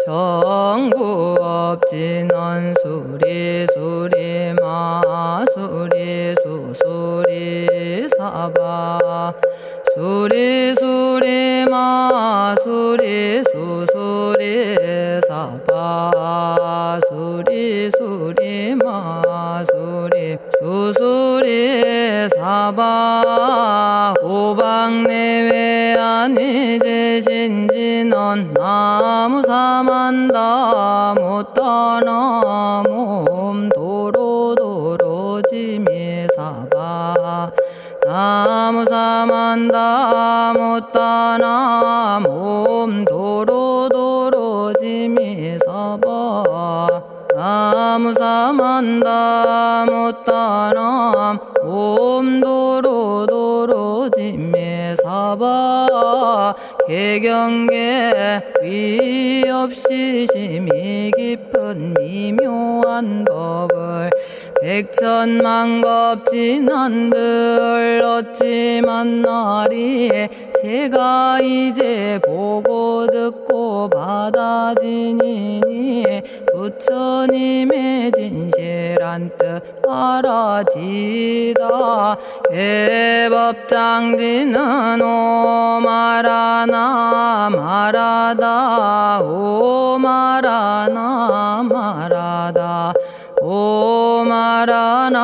정구 없진언 수리 수리 마수리 수수리 사바 수리 수리 마수리 수수리 사바 수리 수리 마수리 수수리 사바 오방내외 안이제신진언 나무사만다 못다나 몸 도로도로지미사바 나무사만다 못다나 몸 도로도로지미사바 나무사만다 못다나 몸 도로도로지미사바 개경계 위없이 심히 깊은 미묘한 법을 백천만겁진한들 어찌 만나리 제가 이제 보고 듣고 받아지니니 부처님의 진실한 뜻 알아지다 대법장지는 오마라나 마라다 오마라나 마라다 오마라나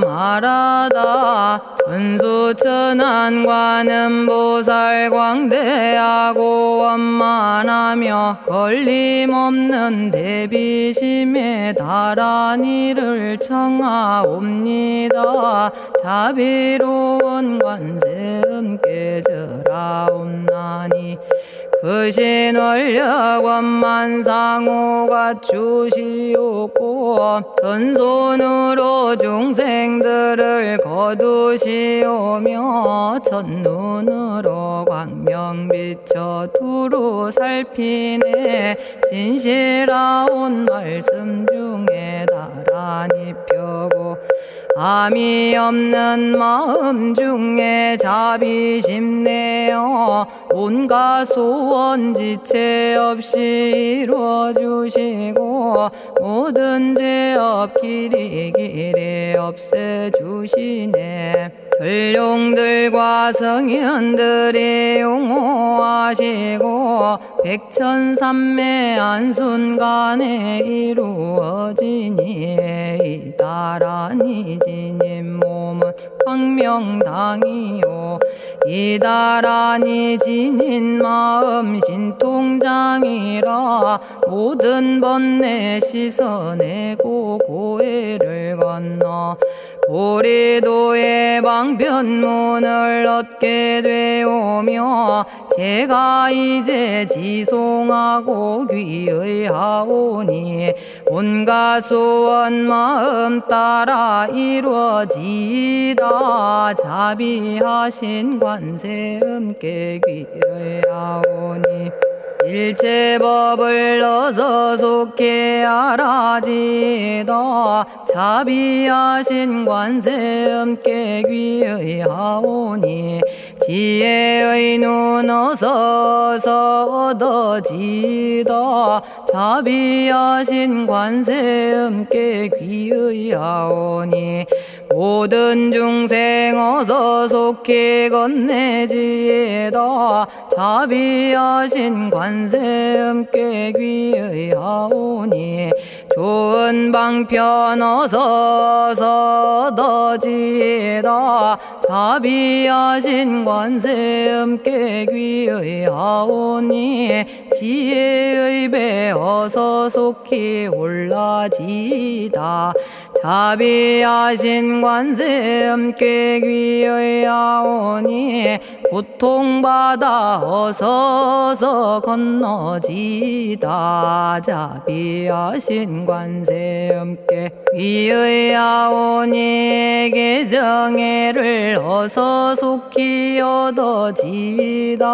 마라다 천수천안관음보살 광대하고 원만하며 걸림없는 대비심에 달한 이를 청하옵니다. 자비로운 관세음께 절하옵나니 그신 원력 원만상호가 주시옵고 전손으로 중생들을 거두시오며 첫눈으로 광명 비쳐 두루 살피네 진실하온 말씀 중에 나란히 펴고 암이 없는 마음 중에 자비심 내어 온갖 소원 지체 없이 이루어주시고 모든 죄업 길이 없애주시네. 전룡들과 성현들이 용호하시고 백천삼매 한순간에 이루어지니 이다라니 지님 몸은 광명당이요 이다라니 지닌 마음 신통장이라 모든 번뇌 씻어내고 고해를 건너 보리도의 방편문을 얻게 되오며 제가 이제 지송하고 귀의하오니 온갖 소원 마음 따라 이루어지다 자비하신 관세음께 귀의하오니 일체법을 어서 속히 알아지다 자비하신 관세음께 귀의하오니 지혜의 눈 어서 얻어지다 자비하신 관세음께 귀의하오니 모든 중생 어서 속히 건네지다 자비하신 관세음께 귀의하오니 좋은 방편 어서 얻어지다 자비하신 관세음께 귀의하오니 지혜의 배 어서 속히 올라지다 자비하신 관세음께 귀의하오니 고통받아 어서 건너지다 자비하신 관세음께 귀의하오니 개정애를 어서 속히 얻어지다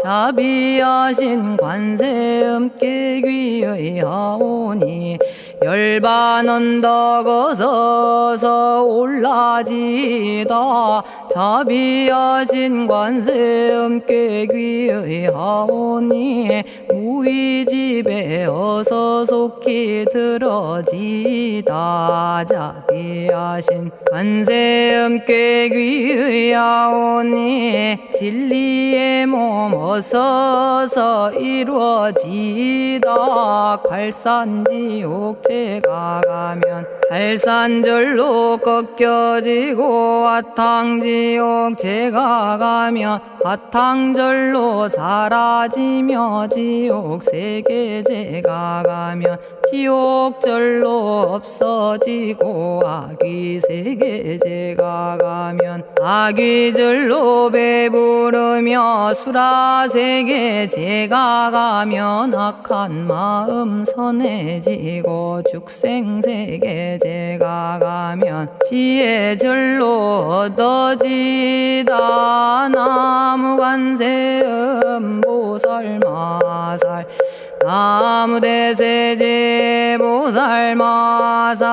자비하신 관세음께 귀의하오니 열반 언덕 썩어서서 올라지다 자비하신 관세음께 귀의하오니 무의집에 어서 속히 들어지다 자비하신 관세음께 귀의하오니 진리의 몸 어서서 이루어지다 갈산지옥제가 가면 갈산절로 꺾여지고 화탕지옥 제가 가면 화탕절로 사라지며 지옥 세계제가 가면 지옥절로 없어지고 아귀세계제가 가면 아귀절로 배부르며 수라세계제가 가면 악한 마음 선해지고 죽생세계제가 가면 지혜절로 얻어지다 나무관세음 보살마살 나무대세제 보살마살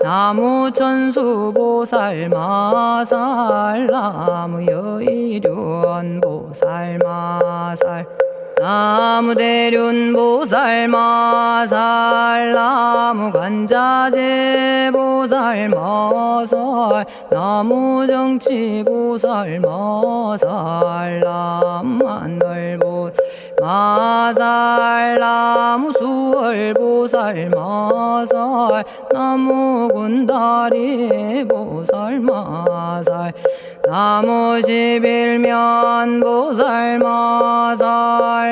나무천수 보살마살 나무여의륜 보살마살 나무대륜 보살마살 나무관자재 보살마살 나무정치 보살마살 나무하늘 보살마살 나무수월 보살마살 나무군다리 보살마살 나무십일면 보살마살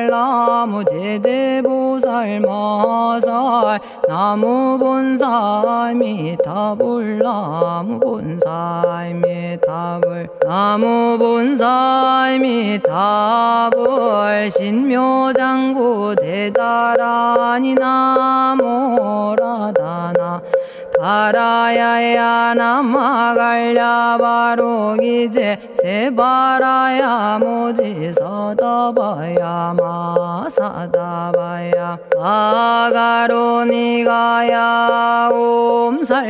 나무제대보살마살 나무본사미타불 나무본사미타불 나무본사미타불 신묘장구 대다라니 나모라다나 다라야야 나마갈야바로기제 세바라야 모지서다바야 마사다바야 마가로니가야 옴살바바예수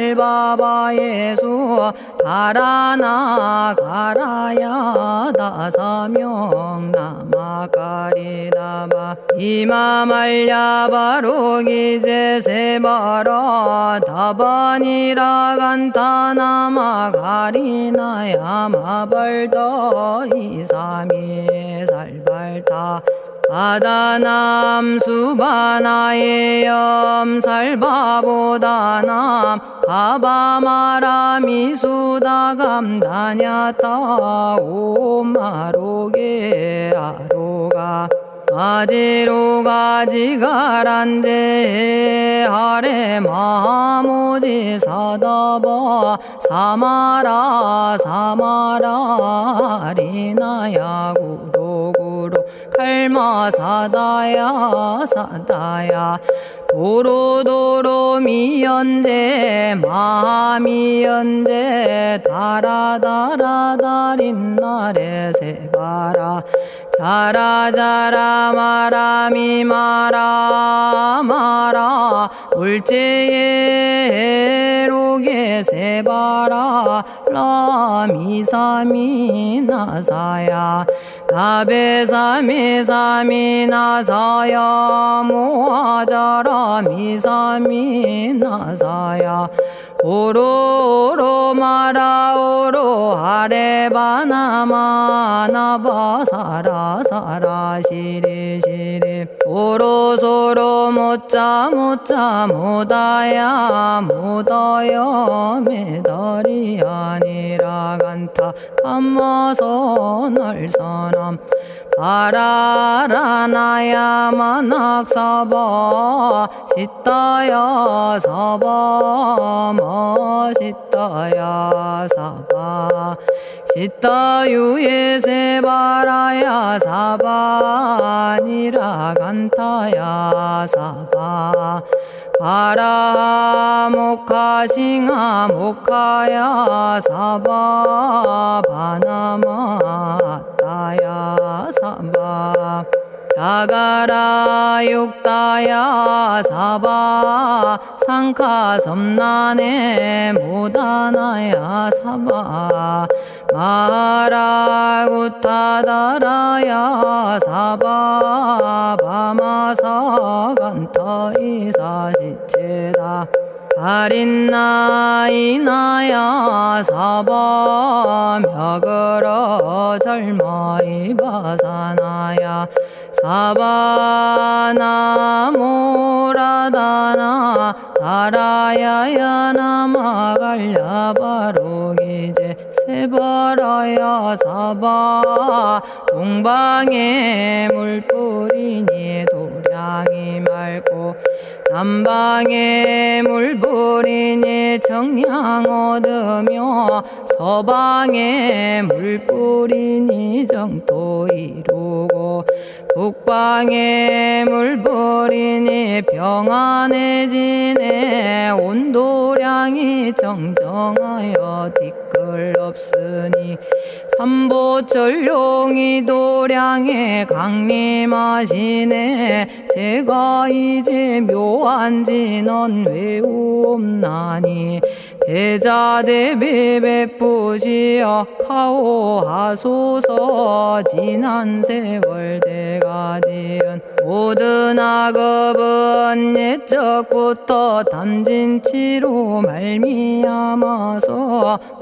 다라나 가라야 다사명 나마가리다바 이마말야바로기제 세바라 다바니라 간타나마 가리나야 마발더 이사미 살발타 바다남 수바나의 염살바보다남 바바마라미 수다감다냐타 오마로게 아로가 아지로가지가란제 하레 마모지 사다바 사마라 사마라 리나야 구로구로 칼마 사다야 사다야 도로도로 미연제 마미연제 다라다라다린나레 세바라 자라자라 마라미 마라마라 울제에 로게 세바라 라미사미 나사야 나베사미사미 나사야 모아자라 미사미 나사야 오로오로 마라오로 아레바나마 나바사라 사라 시리 시리 오로소로 못자 못자 못다야 못다야 메달이 아니라 간타 담마서 날사람 바라라나야 만학사바 시타야 사바 마시타야 사바 시타유예 세바라야 사바니라 간타야 사바 바라 모카싱아 모카야 사바 바나마 따야 사바 자가라 육다야 사바 상카 섬난에 모다나야 사바 마라구타다라야 사바 바마사 간타 이사지체다 아린나이나야 사바 며그러 절마이 바사나야 사바나모라다나 다라야야 나마갈야바로기제 세바라야 사바 동방에 물뿌리니 도량이 맑고 남방에 물뿌리니 정량 얻으며 서방에 물뿌리니 정토 이루고 북방에 물뿌리니 평안해지네 온도량이 정정하여 뒤끌 없으니 삼보철룡이 도량에 강림하시네 제가 이제 묘한 진언 외우옵나니 대자대비 베푸시어 카오하소서 지난 세월 제가 지은 모든 악업은 옛적부터 담진치로 말미암아서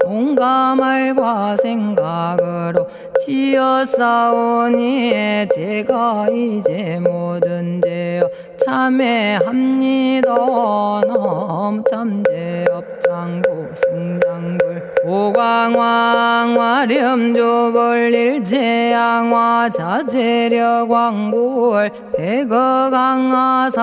온갖 말과 생각으로 지었사오니 제가 이제 모든 죄여 참회합니다. 넘참제업장고 승장불 오광왕 화렴조벌 일제양화 자재려광불 백어강하사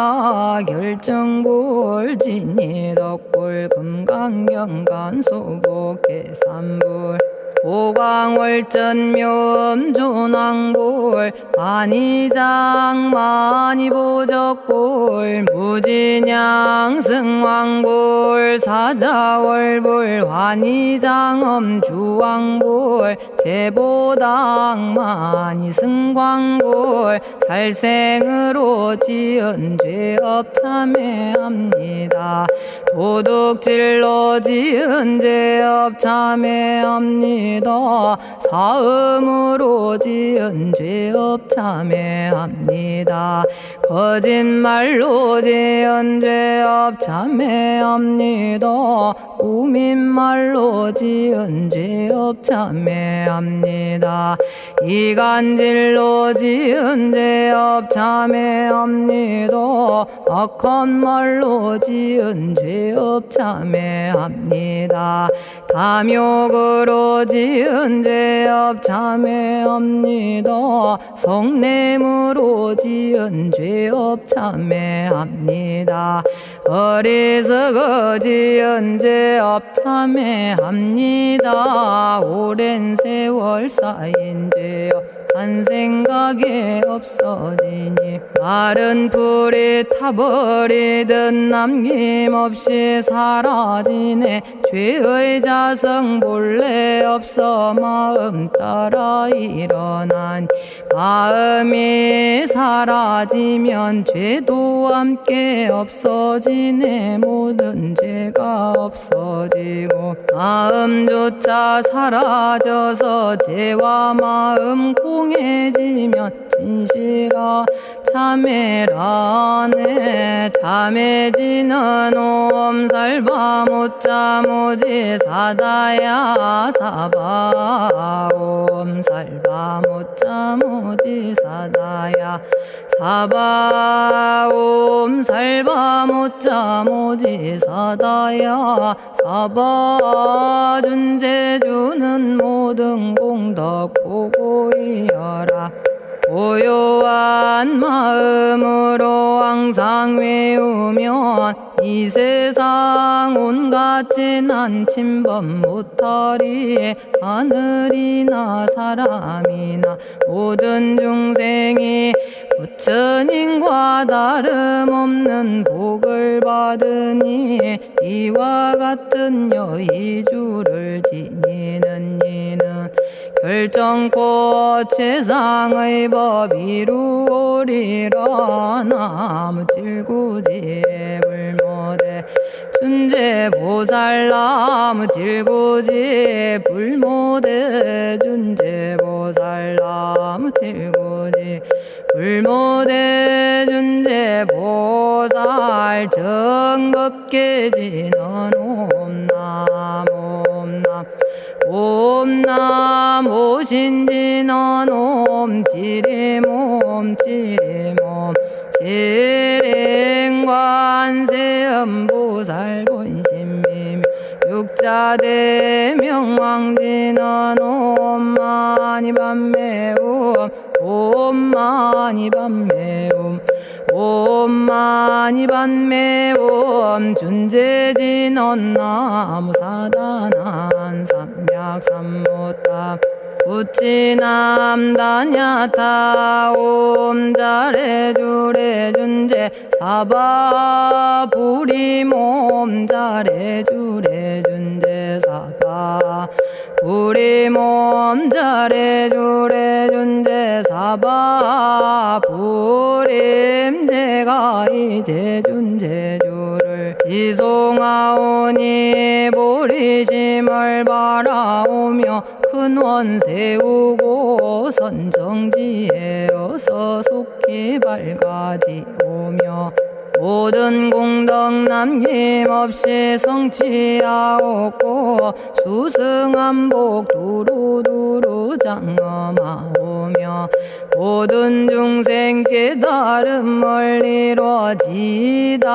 결정불 진이덕불 금강경간 소복계산불 오광월전묘음존왕불 안이장 만이보적불 무진양 승왕불 사자월불 환희장엄 주왕불 제보당 만이승광불 살생으로 지은 죄업 참회합니다. 도둑질로 지은 죄업 참회합니다. 사음으로 지은 죄업 참회합니다. 거짓말로 지은 죄업 참회합니다. 꾸민말로 지은 죄업 참회합니다. 이간질로 지은 죄업 참회합니다. 악한 말로 지은 죄업 참회합니다. 탐욕으로 지은 죄업 참회합니다. 성냄으로 지은 죄업 참회합니다. 어리석어 지은 죄업 참회합니다. 오랜 세월 쌓인 죄업 한 생각에 없어지니 마른 풀이 타버리듯 남김없이 사라지네. 죄의 자성 본래 없어 마음 따라 일어나니 마음이 사라지면 죄도 함께 없어지네. 모든 죄가 없어지고 마음조차 사라져서 죄와 마음 공해지면 진실아 참회라네. 참해지는 옴살바 못자 모지 사다야 사바 옴살바 못자 모지 사다야 사바 옴살바 못자 모지 사다야 사바 준제주는 모든 공덕 보고이여라. 고요한 마음으로 항상 외우면 이 세상 온갖 진한 침범 못하리. 하늘이나 사람이나 모든 중생이 부처님과 다름없는 복을 받으니 이와 같은 여의주를 지니는 이는 결정코 최상의 법 이루오리라. 나무질구지 불모대 준재보살. 나무질구지 불모대 준재보살. 나무질구지 불모대 준재보살. 정겁계지는 옴남 옴남 옴남 오신지는 옴 지리몸 지리몸 지랭관세음보살 본심미묘 육자대명왕지는 옴마니밤매옴 옴마니밤매옴 옴마니밤매옴 준재진언 나무사다난 삼약삼무타 우치남다냐타 옴자레주레 준재 사바부리몸 자레주레 준재 사바 부리몸 자레주레 준재 사바 부림 제가 이제 준재주를 지송하오니 보리심을 바라오며 큰 원 세우고 선정지에 어서 속히 밝아지오며 모든 공덕 남김없이 성취하옵고 수승한복 두루두루 장엄하오며 모든 중생 깨달음을 이루어지다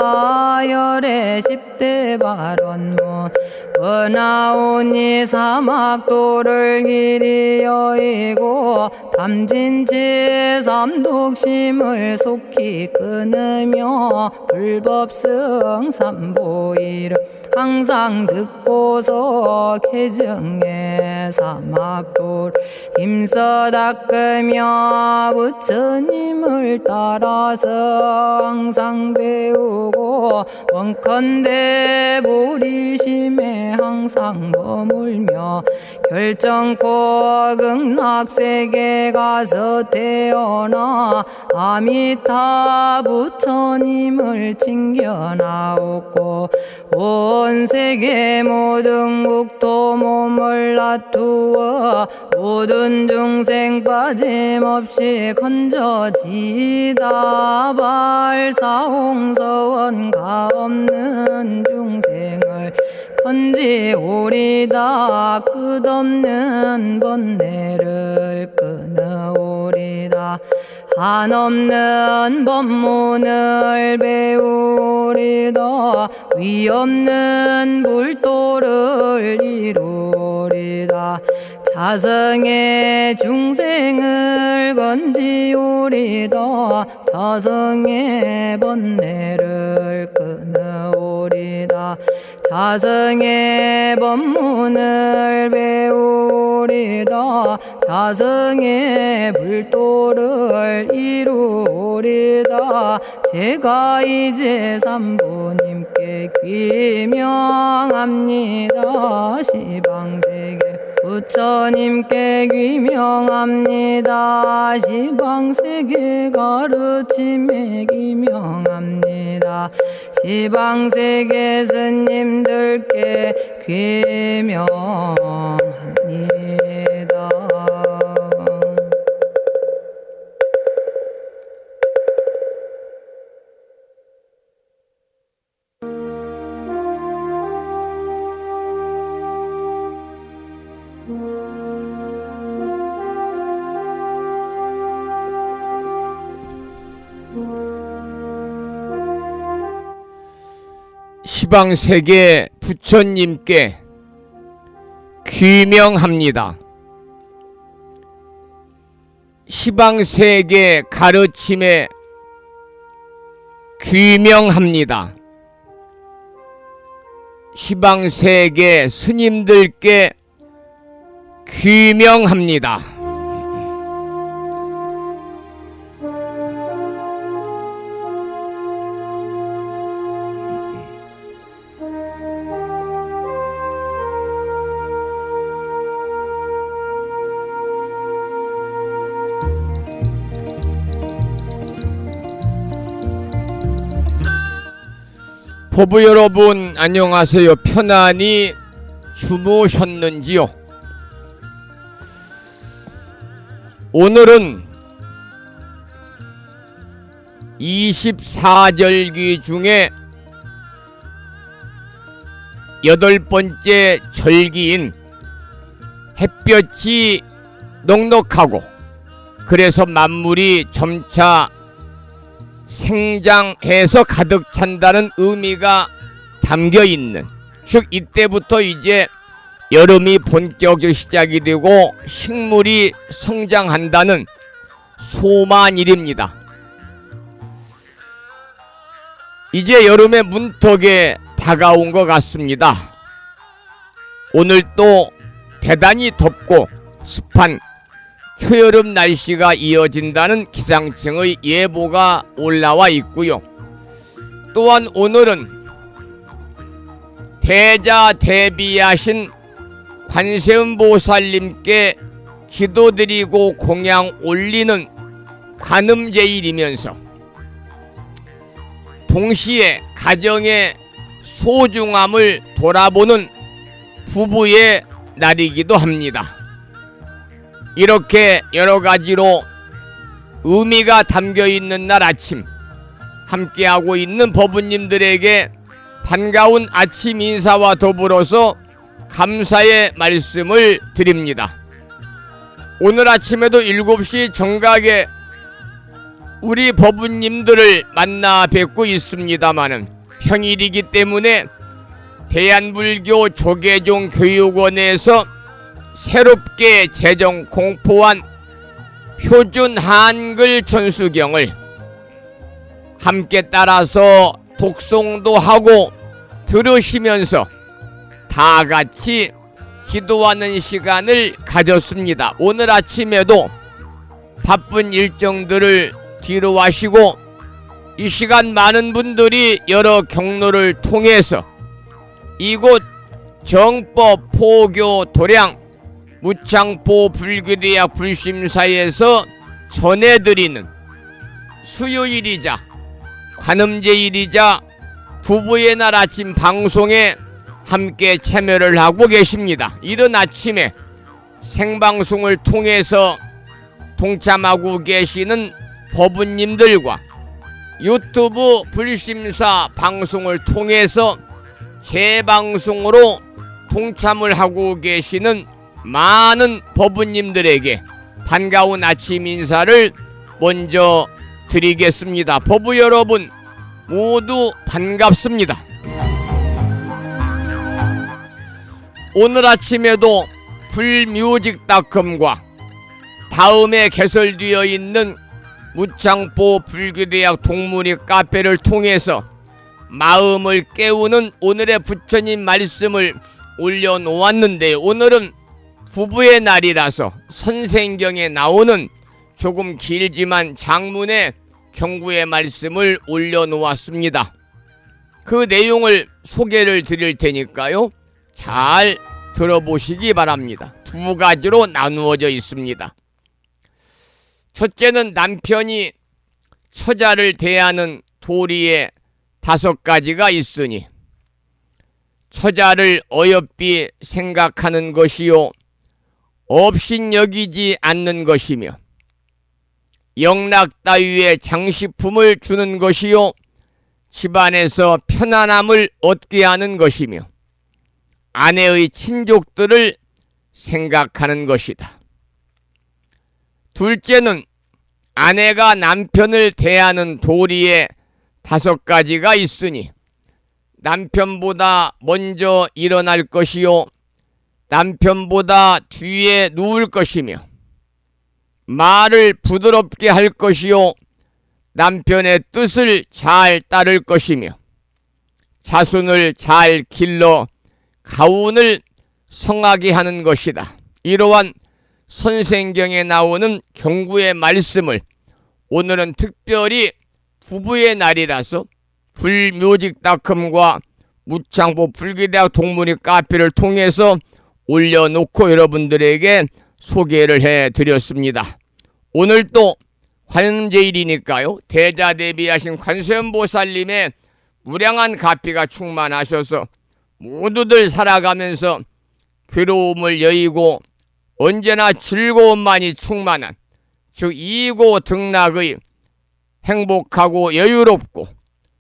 열의 10대 발언문 은하오니 사막도를 길이 여의고 담진치 삼독심을 속히 끊으며 불법승 삼보이를 항상 듣고서 개정해 사막도를 힘써 닦으며 부처님을 따라서 항상 배우고 원컨대 보리심에 항상 머물며 결정코 극락세계 가서 태어나 아미타 부처님을 칭견하옵고 온 세계 모든 국토 몸을 놔두어 모든 중생 빠짐없이 건져지다 발사홍서원 가없는 중생을 건지오리다. 끝없는 번뇌를 끊어오리다. 한없는 법문을 배우리다. 위없는 불도를 이루리다. 자성의 중생을 건지오리다. 자성의 번뇌를 끊어오리다. 자성의 법문을 배우리다. 자성의 불도를 이루리다. 제가 이제 삼부님께 귀명합니다. 시방세계 부처님께 귀명합니다. 시방세계 가르침에 귀명합니다. 시방세계 스님들께 귀명합니다. 시방세계 부처님께 귀명합니다. 시방세계 가르침에 귀명합니다. 시방세계 스님들께 귀명합니다. 보부 여러분 안녕하세요. 편안히 주무셨는지요? 오늘은 24절기 중에 8번째 절기인 햇볕이 넉넉하고 그래서 만물이 점차 생장해서 가득 찬다는 의미가 담겨있는, 즉 이때부터 이제 여름이 본격적으로 시작이 되고 식물이 성장한다는 소만일입니다. 이제 여름의 문턱에 다가온 것 같습니다. 오늘 또 대단히 덥고 습한 초여름 날씨가 이어진다는 기상청의 예보가 올라와 있고요. 또한 오늘은 대자대비하신 관세음보살님께 기도드리고 공양 올리는 관음제일이면서 동시에 가정의 소중함을 돌아보는 부부의 날이기도 합니다. 이렇게 여러가지로 의미가 담겨있는 날 아침, 함께하고 있는 법우님들에게 반가운 아침 인사와 더불어서 감사의 말씀을 드립니다. 오늘 아침에도 7시 정각에 우리 법우님들을 만나 뵙고 있습니다마는 평일이기 때문에 대한불교 조계종 교육원에서 새롭게 제정 공포한 표준 한글 전수경을 함께 따라서 독송도 하고 들으시면서 다 같이 기도하는 시간을 가졌습니다. 오늘 아침에도 바쁜 일정들을 뒤로 하시고 이 시간 많은 분들이 여러 경로를 통해서 이곳 정법 포교 도량 무창포 불교대학 불심사에서 전해드리는 수요일이자 관음제일이자 부부의 날 아침 방송에 함께 참여를 하고 계십니다. 이른 아침에 생방송을 통해서 동참하고 계시는 법우님들과 유튜브 불심사 방송을 통해서 재방송으로 동참을 하고 계시는 많은 법우님들에게 반가운 아침 인사를 먼저 드리겠습니다. 법우 여러분 모두 반갑습니다. 오늘 아침에도 불뮤직닷컴과 다음에 개설되어 있는 무창포 불교대학 동문회 카페를 통해서 마음을 깨우는 오늘의 부처님 말씀을 올려놓았는데, 오늘은 부부의 날이라서 선생경에 나오는 조금 길지만 장문의 경구의 말씀을 올려놓았습니다. 그 내용을 소개를 드릴 테니까요, 잘 들어보시기 바랍니다. 두 가지로 나누어져 있습니다. 첫째는 남편이 처자를 대하는 도리에 5가지가 있으니 처자를 어여삐 생각하는 것이요 업신여기지 않는 것이며 영락 따위의 장식품을 주는 것이요 집안에서 편안함을 얻게 하는 것이며 아내의 친족들을 생각하는 것이다. 둘째는 아내가 남편을 대하는 도리에 5가지가 있으니 남편보다 먼저 일어날 것이요 남편보다 뒤에 누울 것이며 말을 부드럽게 할 것이요 남편의 뜻을 잘 따를 것이며 자손을 잘 길러 가운을 성하게 하는 것이다. 이러한 선생경에 나오는 경구의 말씀을 오늘은 특별히 부부의 날이라서 불묘직닷컴과 무창포 불교대학 동문회 카페를 통해서 올려놓고 여러분들에게 소개를 해드렸습니다. 오늘 또 관음제일이니까요, 대자대비하신 관세음보살님의 무량한 가피가 충만하셔서 모두들 살아가면서 괴로움을 여의고 언제나 즐거움만이 충만한, 즉 이고 등락의 행복하고 여유롭고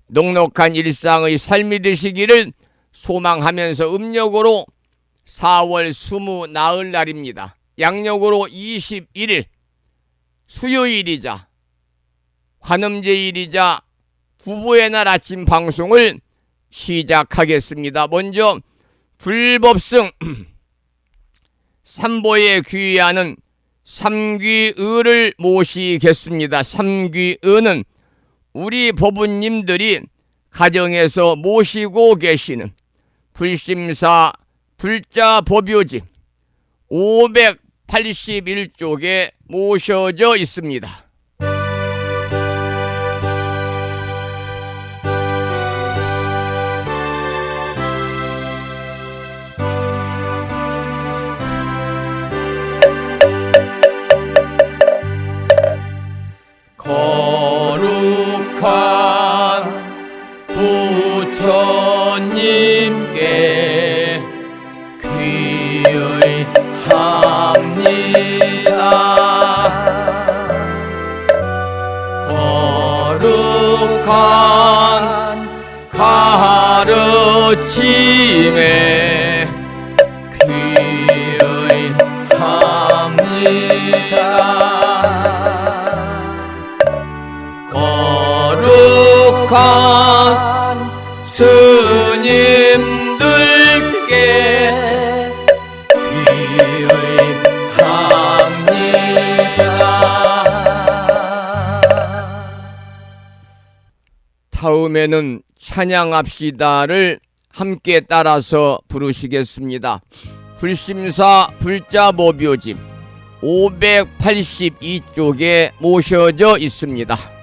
넉넉한 일상의 삶이 되시기를 소망하면서 음력으로 4월 20 나흘날입니다. 양력으로 21일 수요일이자 관음제일이자 부부의 날 아침 방송을 시작하겠습니다. 먼저 불법승 삼보에 귀의하는 삼귀의를 모시겠습니다. 삼귀의는 우리 법우님들이 가정에서 모시고 계시는 불심사 불자법요지 581쪽에 모셔져 있습니다. 거룩한 부처님께 귀의합니다. 거룩한 가르침에 귀의합니다. 거룩한 스님들께 귀의합니다. 다음에는 찬양합시다를 함께 따라서 부르시겠습니다. 불심사 불자법요집 582쪽에 모셔져 있습니다.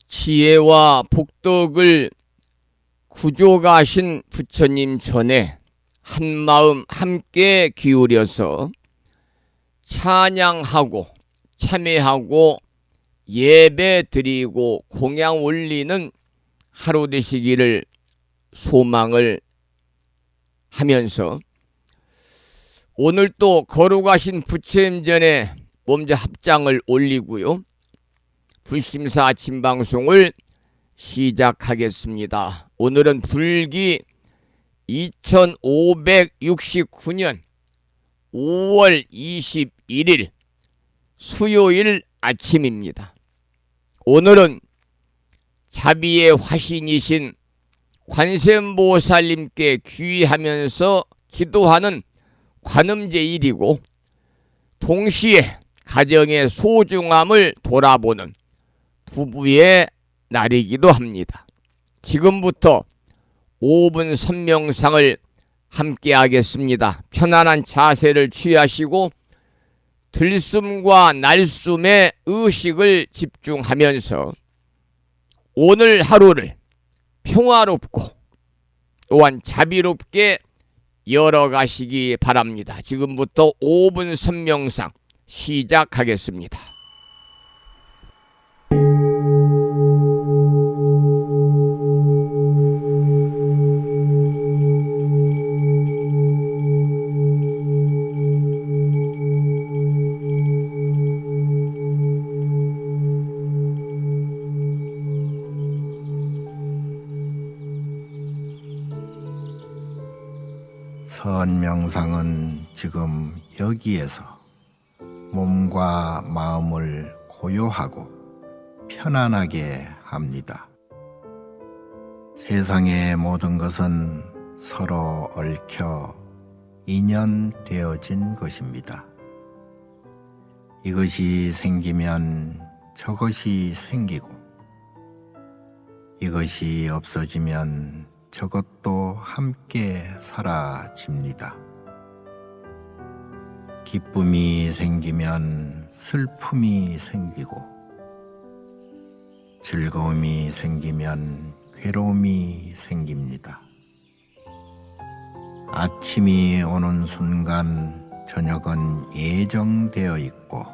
지혜와 복덕을 구조가신 부처님 전에 한마음 함께 기울여서 찬양하고 참회하고 예배 드리고 공양 올리는 하루 되시기를 소망을 하면서 오늘 또 거룩하신 부처님 전에 먼저 합장을 올리고요. 불심사 아침 방송을 시작하겠습니다. 오늘은 불기 2569년 5월 21일 수요일 아침입니다. 오늘은 자비의 화신이신 관세음보살님께 귀의하면서 기도하는 관음제일이고 동시에 가정의 소중함을 돌아보는 부부의 날이기도 합니다. 지금부터 5분 선명상을 함께 하겠습니다. 편안한 자세를 취하시고 들숨과 날숨에 의식을 집중하면서 오늘 하루를 평화롭고 또한 자비롭게 열어가시기 바랍니다. 지금부터 5분 선명상 시작하겠습니다. 선명상은 지금 여기에서 몸과 마음을 고요하고 편안하게 합니다. 세상의 모든 것은 서로 얽혀 인연되어진 것입니다. 이것이 생기면 저것이 생기고 이것이 없어지면 저것도 함께 사라집니다. 기쁨이 생기면 슬픔이 생기고 즐거움이 생기면 괴로움이 생깁니다. 아침이 오는 순간 저녁은 예정되어 있고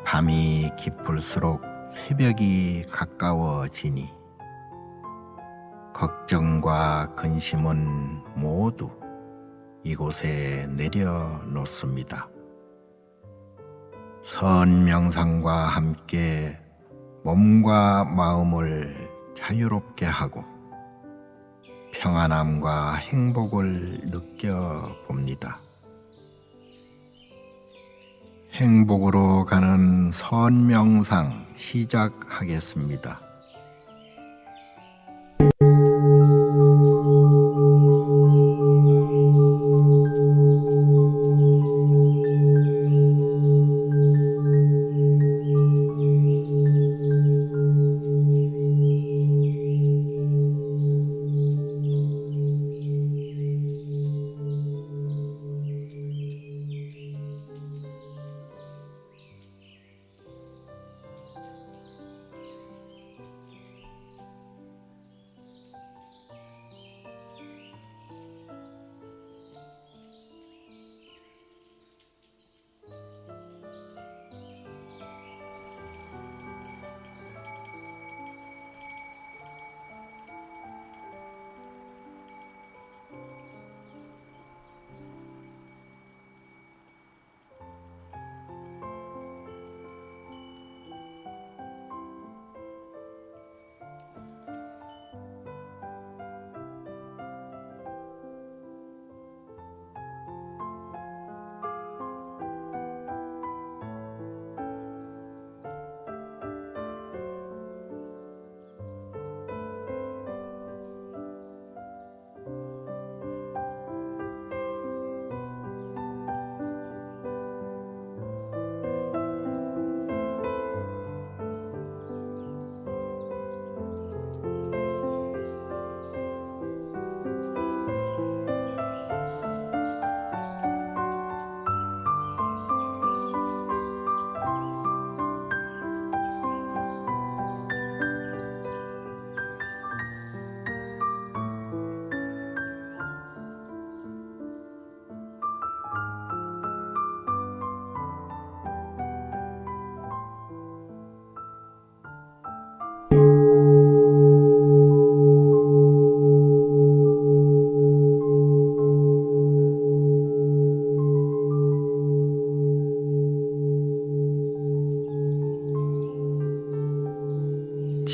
밤이 깊을수록 새벽이 가까워지니 걱정과 근심은 모두 이곳에 내려놓습니다. 선명상과 함께 몸과 마음을 자유롭게 하고 평안함과 행복을 느껴봅니다. 행복으로 가는 선명상 시작하겠습니다.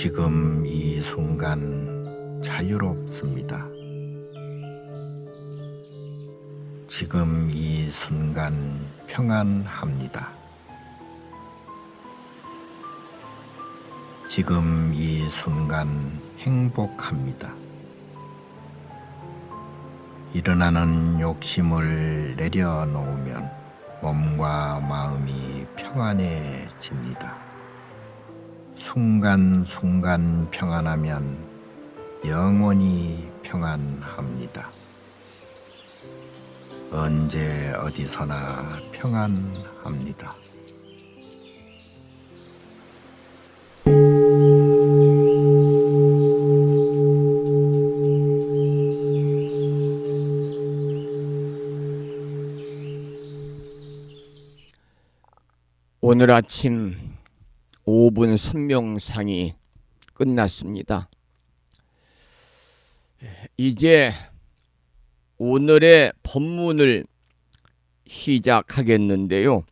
지금 이 순간 자유롭습니다. 지금 이 순간 평안합니다. 지금 이 순간 행복합니다. 일어나는 욕심을 내려놓으면 몸과 마음이 평안해집니다. 순간순간 평안하면 영원히 평안합니다. 언제 어디서나 평안합니다. 오늘 아침 5분 선명상이 끝났습니다. 이제 오늘의 법문을 시작하겠는데요.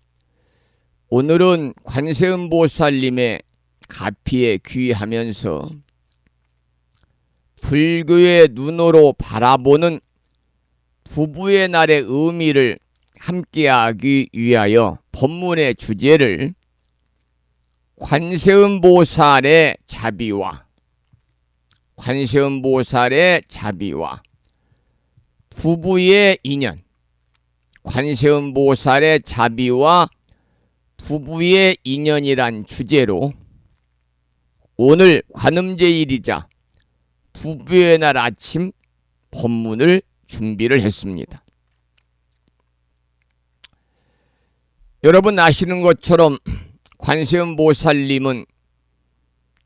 오늘은 관세음보살님의 가피에 귀하면서 불교의 눈으로 바라보는 부부의 날의 의미를 함께하기 위하여 법문의 주제를 관세음보살의 자비와 부부의 인연, 관세음보살의 자비와 부부의 인연이란 주제로 오늘 관음제일이자 부부의 날 아침 법문을 준비를 했습니다. 여러분 아시는 것처럼 관세음보살님은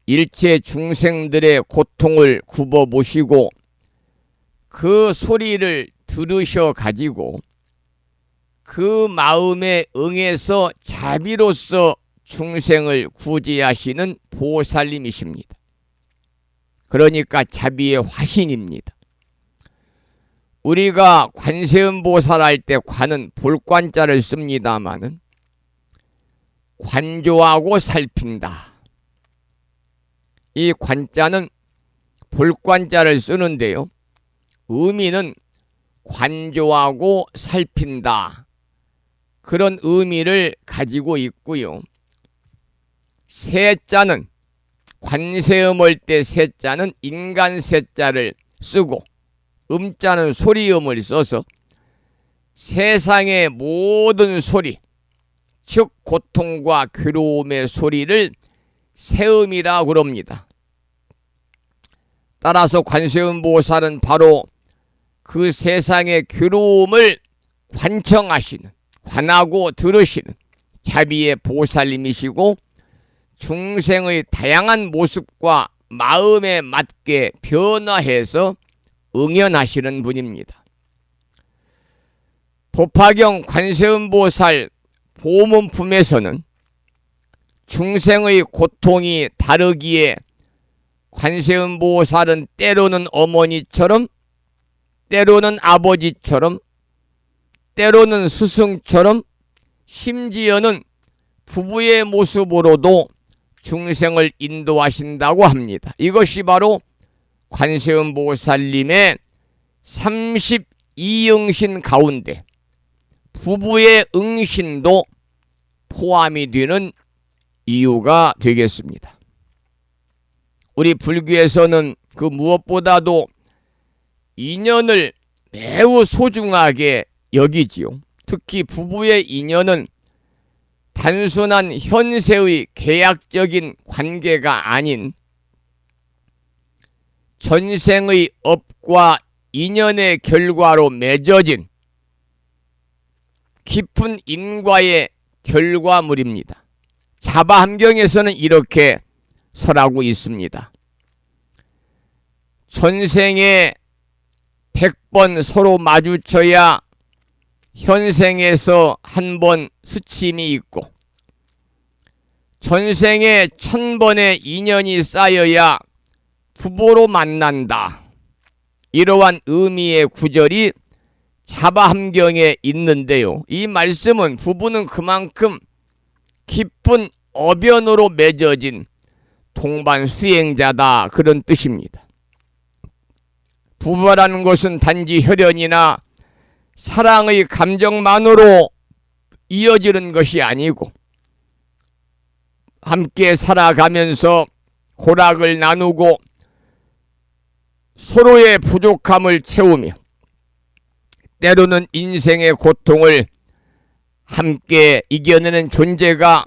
일체 중생들의 고통을 굽어보시고 그 소리를 들으셔 가지고 그 마음에 응해서 자비로서 중생을 구제하시는 보살님이십니다. 그러니까 자비의 화신입니다. 우리가 관세음보살 할 때 관은 볼관자를 씁니다마는 관조하고 살핀다. 이 관자는 볼관자를 쓰는데요. 의미는 관조하고 살핀다. 그런 의미를 가지고 있고요. 세자는 관세음할 때 세자는 인간 세자를 쓰고 음자는 소리음을 써서 세상의 모든 소리, 즉 고통과 괴로움의 소리를 세음이라 그럽니다. 따라서 관세음보살은 바로 그 세상의 괴로움을 관청하시는, 관하고 들으시는 자비의 보살님이시고 중생의 다양한 모습과 마음에 맞게 변화해서 응연하시는 분입니다. 법화경 관세음보살 보문품에서는 중생의 고통이 다르기에 관세음보살은 때로는 어머니처럼, 때로는 아버지처럼, 때로는 스승처럼, 심지어는 부부의 모습으로도 중생을 인도하신다고 합니다. 이것이 바로 관세음보살님의 32응신 가운데 부부의 응신도 포함이 되는 이유가 되겠습니다. 우리 불교에서는 그 무엇보다도 인연을 매우 소중하게 여기지요. 특히 부부의 인연은 단순한 현세의 계약적인 관계가 아닌 전생의 업과 인연의 결과로 맺어진 깊은 인과의 결과물입니다. 자바함경에서는 이렇게 설하고 있습니다. 전생에 100번 서로 마주쳐야 현생에서 한 번 스침이 있고 전생에 1000번의 인연이 쌓여야 부부로 만난다. 이러한 의미의 구절이 자바함경에 있는데요. 이 말씀은 부부는 그만큼 깊은 어변으로 맺어진 동반 수행자다 그런 뜻입니다. 부부라는 것은 단지 혈연이나 사랑의 감정만으로 이어지는 것이 아니고 함께 살아가면서 고락을 나누고 서로의 부족함을 채우며 때로는 인생의 고통을 함께 이겨내는 존재가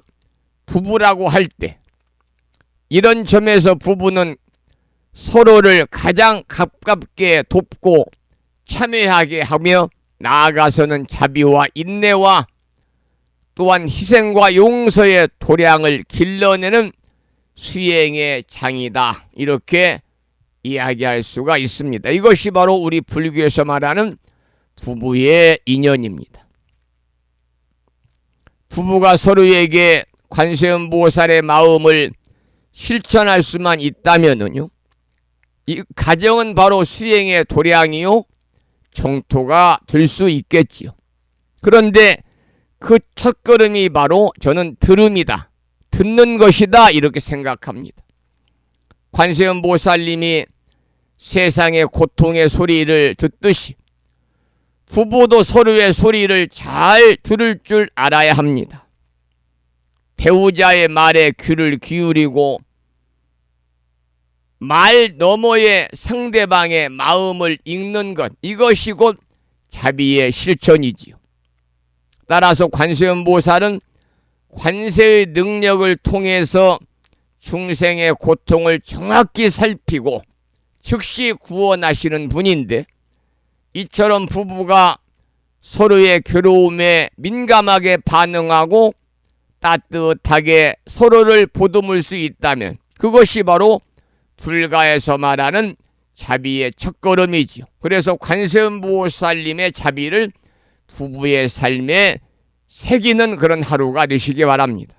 부부라고 할 때 이런 점에서 부부는 서로를 가장 가깝게 돕고 참여하게 하며 나아가서는 자비와 인내와 또한 희생과 용서의 도량을 길러내는 수행의 장이다. 이렇게 이야기할 수가 있습니다. 이것이 바로 우리 불교에서 말하는 부부의 인연입니다. 부부가 서로에게 관세음보살의 마음을 실천할 수만 있다면은요, 이 가정은 바로 수행의 도량이요 정토가 될 수 있겠지요. 그런데 그 첫걸음이 바로 저는 들음이다, 듣는 것이다 이렇게 생각합니다. 관세음보살님이 세상의 고통의 소리를 듣듯이 부부도 서로의 소리를 잘 들을 줄 알아야 합니다. 배우자의 말에 귀를 기울이고 말 너머의 상대방의 마음을 읽는 것, 이것이 곧 자비의 실천이지요. 따라서 관세음보살은 관세의 능력을 통해서 중생의 고통을 정확히 살피고 즉시 구원하시는 분인데, 이처럼 부부가 서로의 괴로움에 민감하게 반응하고 따뜻하게 서로를 보듬을 수 있다면 그것이 바로 불가에서 말하는 자비의 첫걸음이지요. 그래서 관세음보살님의 자비를 부부의 삶에 새기는 그런 하루가 되시기 바랍니다.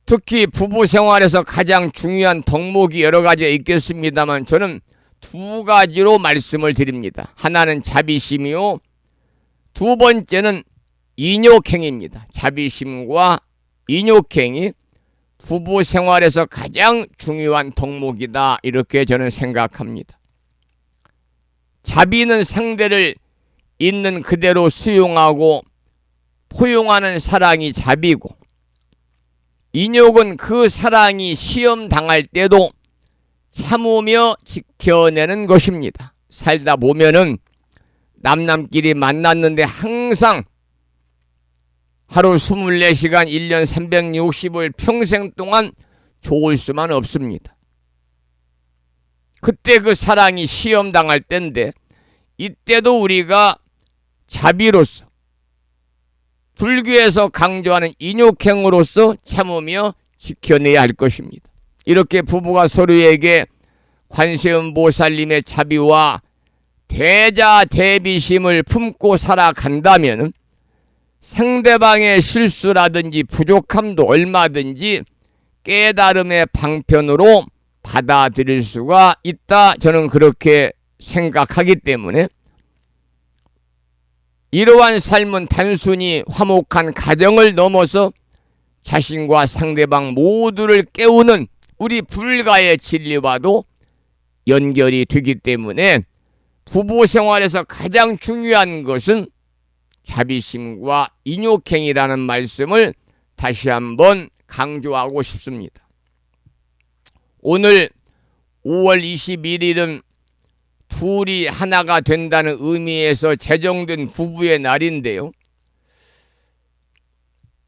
특히 부부 생활에서 가장 중요한 덕목이 여러 가지가 있겠습니다만 저는 두 가지로 말씀을 드립니다. 하나는 자비심이요, 두 번째는 인욕행입니다. 자비심과 인욕행이 부부 생활에서 가장 중요한 덕목이다 이렇게 저는 생각합니다. 자비는 상대를 있는 그대로 수용하고 포용하는 사랑이 자비고, 인욕은 그 사랑이 시험당할 때도 참으며 지켜내는 것입니다. 살다 보면은 남남끼리 만났는데 항상 하루 24시간 1년 365일 평생 동안 좋을 수만 없습니다. 그때 그 사랑이 시험당할 때인데, 이때도 우리가 자비로서 불교에서 강조하는 인욕행으로서 참으며 지켜내야 할 것입니다. 이렇게 부부가 서로에게 관세음보살님의 자비와 대자대비심을 품고 살아간다면 상대방의 실수라든지 부족함도 얼마든지 깨달음의 방편으로 받아들일 수가 있다. 저는 그렇게 생각하기 때문에 이러한 삶은 단순히 화목한 가정을 넘어서 자신과 상대방 모두를 깨우는 우리 불가의 진리와도 연결이 되기 때문에 부부 생활에서 가장 중요한 것은 자비심과 인욕행이라는 말씀을 다시 한번 강조하고 싶습니다. 오늘 5월 21일은 둘이 하나가 된다는 의미에서 제정된 부부의 날인데요.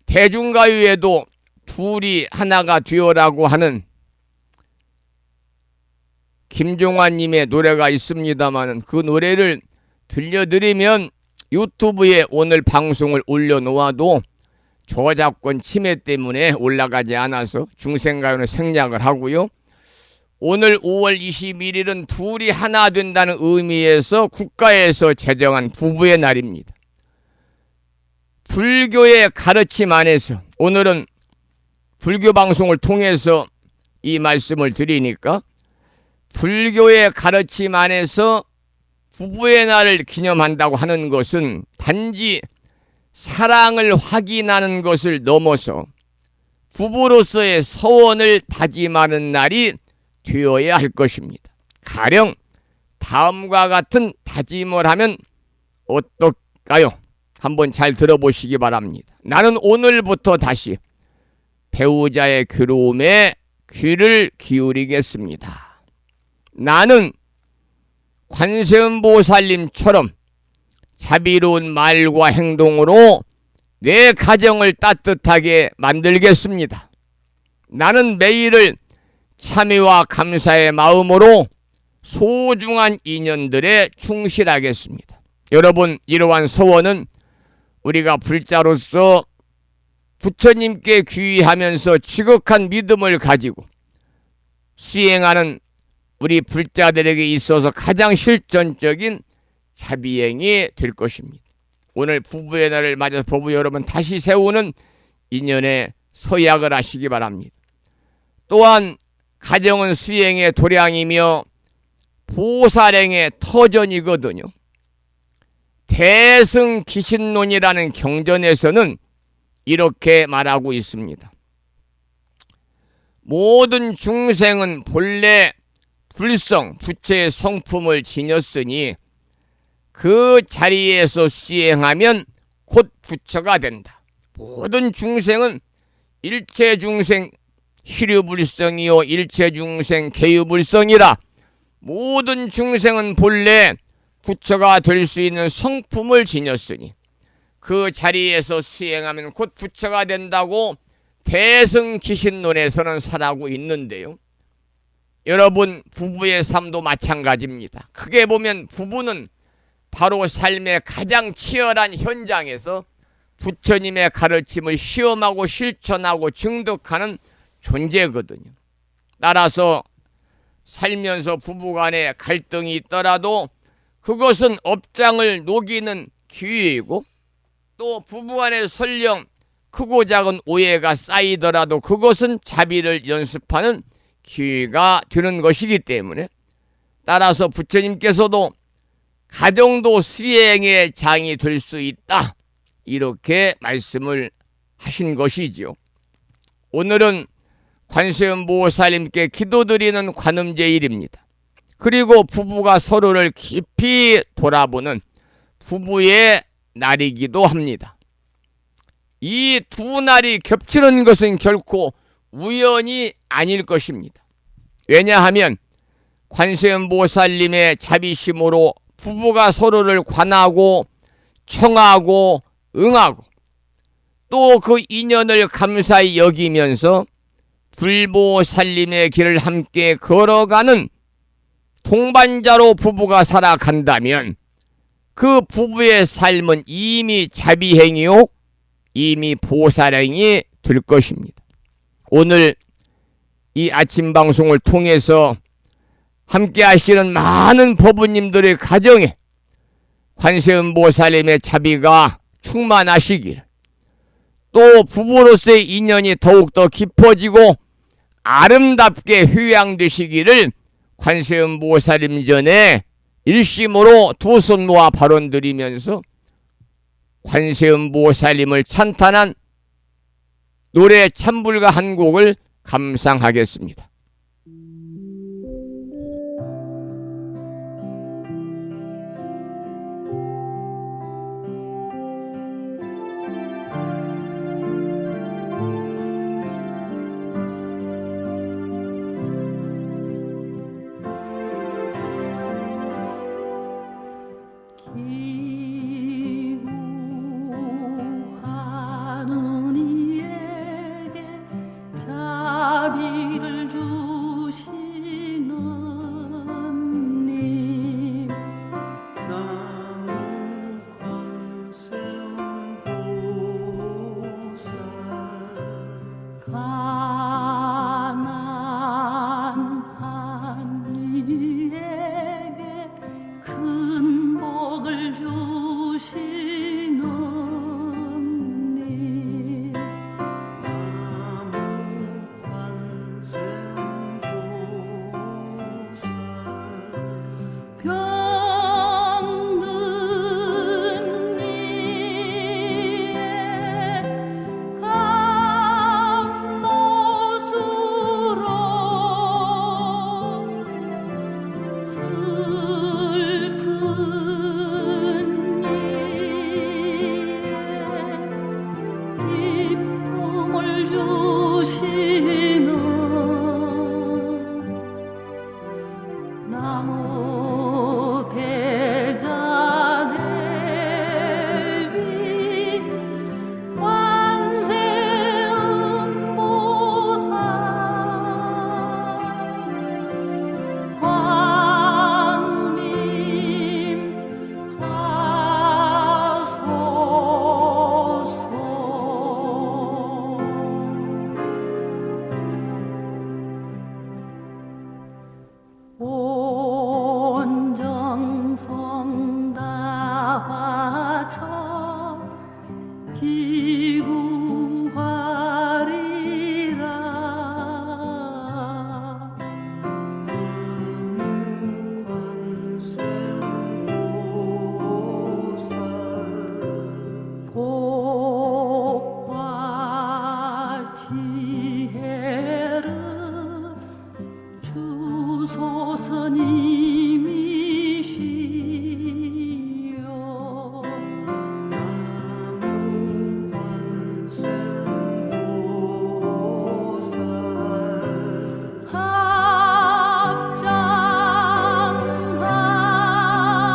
대중가요에도 둘이 하나가 되어라고 하는 김종환님의 노래가 있습니다만 그 노래를 들려드리면 유튜브에 오늘 방송을 올려놓아도 저작권 침해 때문에 올라가지 않아서 중생가요는 생략을 하고요. 오늘 5월 21일은 둘이 하나 된다는 의미에서 국가에서 제정한 부부의 날입니다. 불교의 가르침 안에서 오늘은 불교 방송을 통해서 이 말씀을 드리니까 불교의 가르침 안에서 부부의 날을 기념한다고 하는 것은 단지 사랑을 확인하는 것을 넘어서 부부로서의 서원을 다짐하는 날이 되어야 할 것입니다. 가령 다음과 같은 다짐을 하면 어떨까요? 한번 잘 들어보시기 바랍니다. 나는 오늘부터 다시 배우자의 괴로움에 귀를 기울이겠습니다. 나는 관세음보살님처럼 자비로운 말과 행동으로 내 가정을 따뜻하게 만들겠습니다. 나는 매일을 참회와 감사의 마음으로 소중한 인연들에 충실하겠습니다. 여러분, 이러한 서원은 우리가 불자로서 부처님께 귀의하면서 지극한 믿음을 가지고 수행하는 우리 불자들에게 있어서 가장 실전적인 자비행이 될 것입니다. 오늘 부부의 날을 맞아서 부부 여러분 다시 세우는 인연에 서약을 하시기 바랍니다. 또한 가정은 수행의 도량이며 보살행의 터전이거든요. 대승기신론이라는 경전에서는 이렇게 말하고 있습니다. 모든 중생은 본래 불성, 부처의 성품을 지녔으니 그 자리에서 수행하면 곧 부처가 된다. 모든 중생은 일체중생 희류불성이요 일체중생 개유불성이라. 모든 중생은 본래 부처가 될 수 있는 성품을 지녔으니 그 자리에서 수행하면 곧 부처가 된다고 대승기신론에서는 설하고 있는데요. 여러분, 부부의 삶도 마찬가지입니다. 크게 보면 부부는 바로 삶의 가장 치열한 현장에서 부처님의 가르침을 시험하고 실천하고 증득하는 존재거든요. 따라서 살면서 부부간에 갈등이 있더라도 그것은 업장을 녹이는 기회이고, 또 부부간에 설령 크고 작은 오해가 쌓이더라도 그것은 자비를 연습하는 기회가 되는 것이기 때문에, 따라서 부처님께서도 가정도 수행의 장이 될 수 있다, 이렇게 말씀을 하신 것이지요. 오늘은 관세음보살님께 기도드리는 관음제일입니다. 그리고 부부가 서로를 깊이 돌아보는 부부의 날이기도 합니다. 이 두 날이 겹치는 것은 결코 우연이 아닐 것입니다. 왜냐하면 관세음보살님의 자비심으로 부부가 서로를 관하고 청하고 응하고 또 그 인연을 감사히 여기면서 불보살님의 길을 함께 걸어가는 동반자로 부부가 살아간다면 그 부부의 삶은 이미 자비행이요 이미 보살행이 될 것입니다. 오늘 이 아침 방송을 통해서 함께 하시는 많은 법부님들의 가정에 관세음보살님의 자비가 충만하시길, 또 부부로서의 인연이 더욱더 깊어지고 아름답게 휴양되시기를 관세음보살님 전에 일심으로 두 손 모아 발언드리면서 관세음보살님을 찬탄한 노래 참불가 한 곡을 감상하겠습니다. 슬픈 이에 기쁨을 주시는 나무 대자 대비 관세음보살 광림 하소서. 온 정성 다 바쳐 기구하리라. 복과 지혜를 주소서님이시여.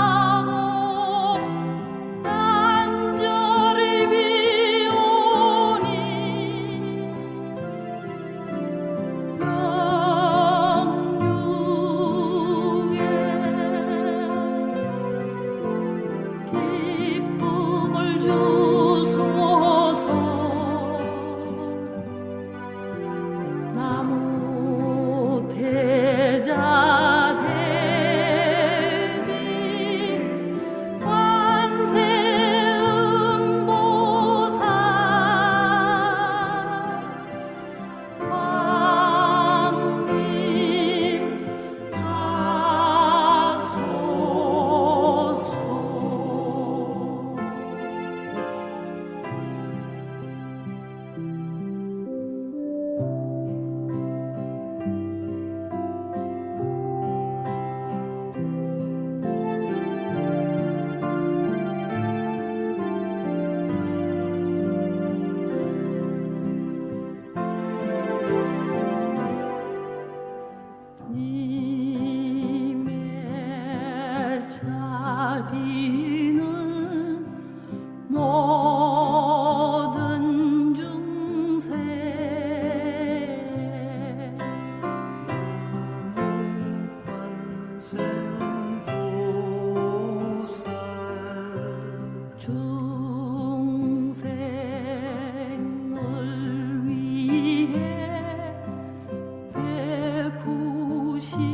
합장하고 간절히 비오니 기쁨을 주소서. 나무 대자 대비 관세음보살 광림 하소서. 님의 자비는 모든 중생 중생을 위해 베푸시기에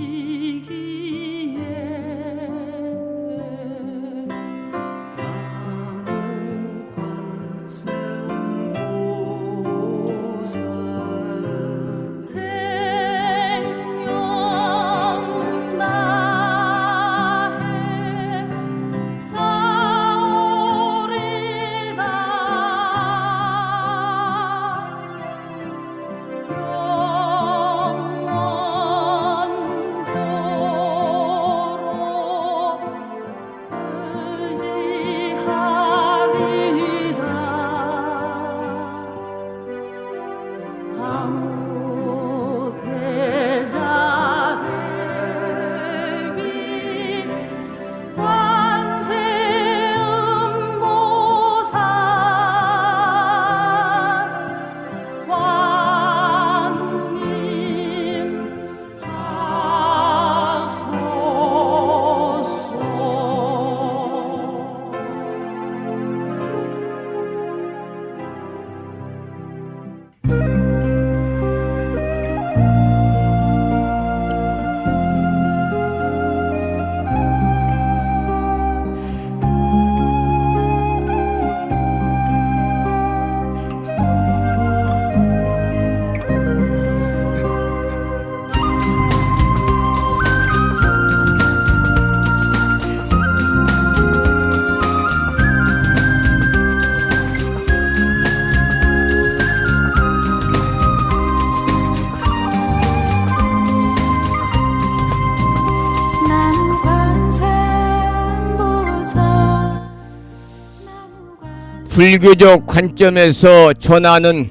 불교적 관점에서 전하는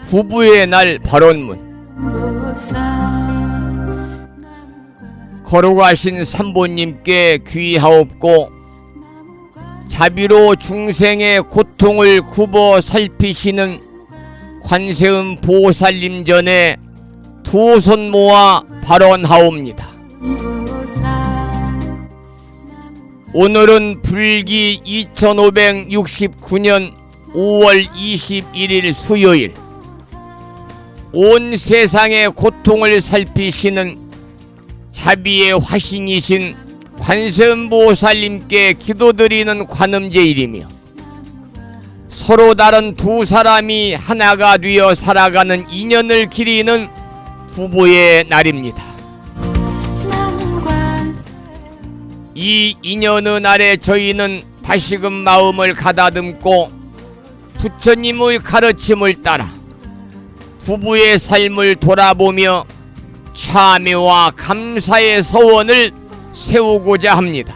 부부의 날 발언문. 걸어가신 삼보님께 귀하옵고 자비로 중생의 고통을 굽어 살피시는 관세음 보살님 전에 두 손 모아 발언하옵니다. 오늘은 불기 2569년 5월 21일 수요일, 온 세상의 고통을 살피시는 자비의 화신이신 관세음보살님께 기도드리는 관음제일이며, 서로 다른 두 사람이 하나가 되어 살아가는 인연을 기리는 부부의 날입니다. 이 인연의 날에 저희는 다시금 마음을 가다듬고 부처님의 가르침을 따라 부부의 삶을 돌아보며 참회와 감사의 서원을 세우고자 합니다.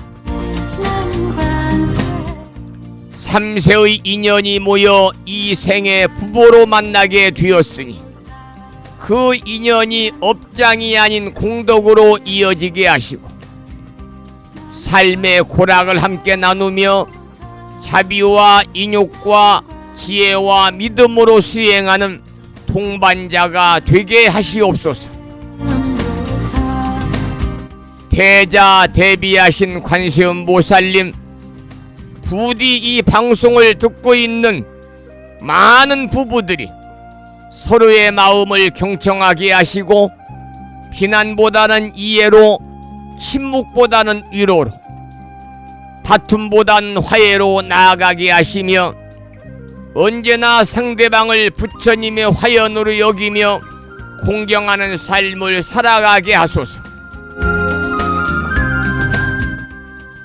3세의 인연이 모여 이 생에 부부로 만나게 되었으니 그 인연이 업장이 아닌 공덕으로 이어지게 하시고, 삶의 고락을 함께 나누며 자비와 인욕과 지혜와 믿음으로 수행하는 동반자가 되게 하시옵소서. 대자대비하신 관세음보살님, 부디 이 방송을 듣고 있는 많은 부부들이 서로의 마음을 경청하게 하시고, 비난보다는 이해로, 침묵보다는 위로로, 다툼보다는 화해로 나아가게 하시며, 언제나 상대방을 부처님의 화연으로 여기며 공경하는 삶을 살아가게 하소서.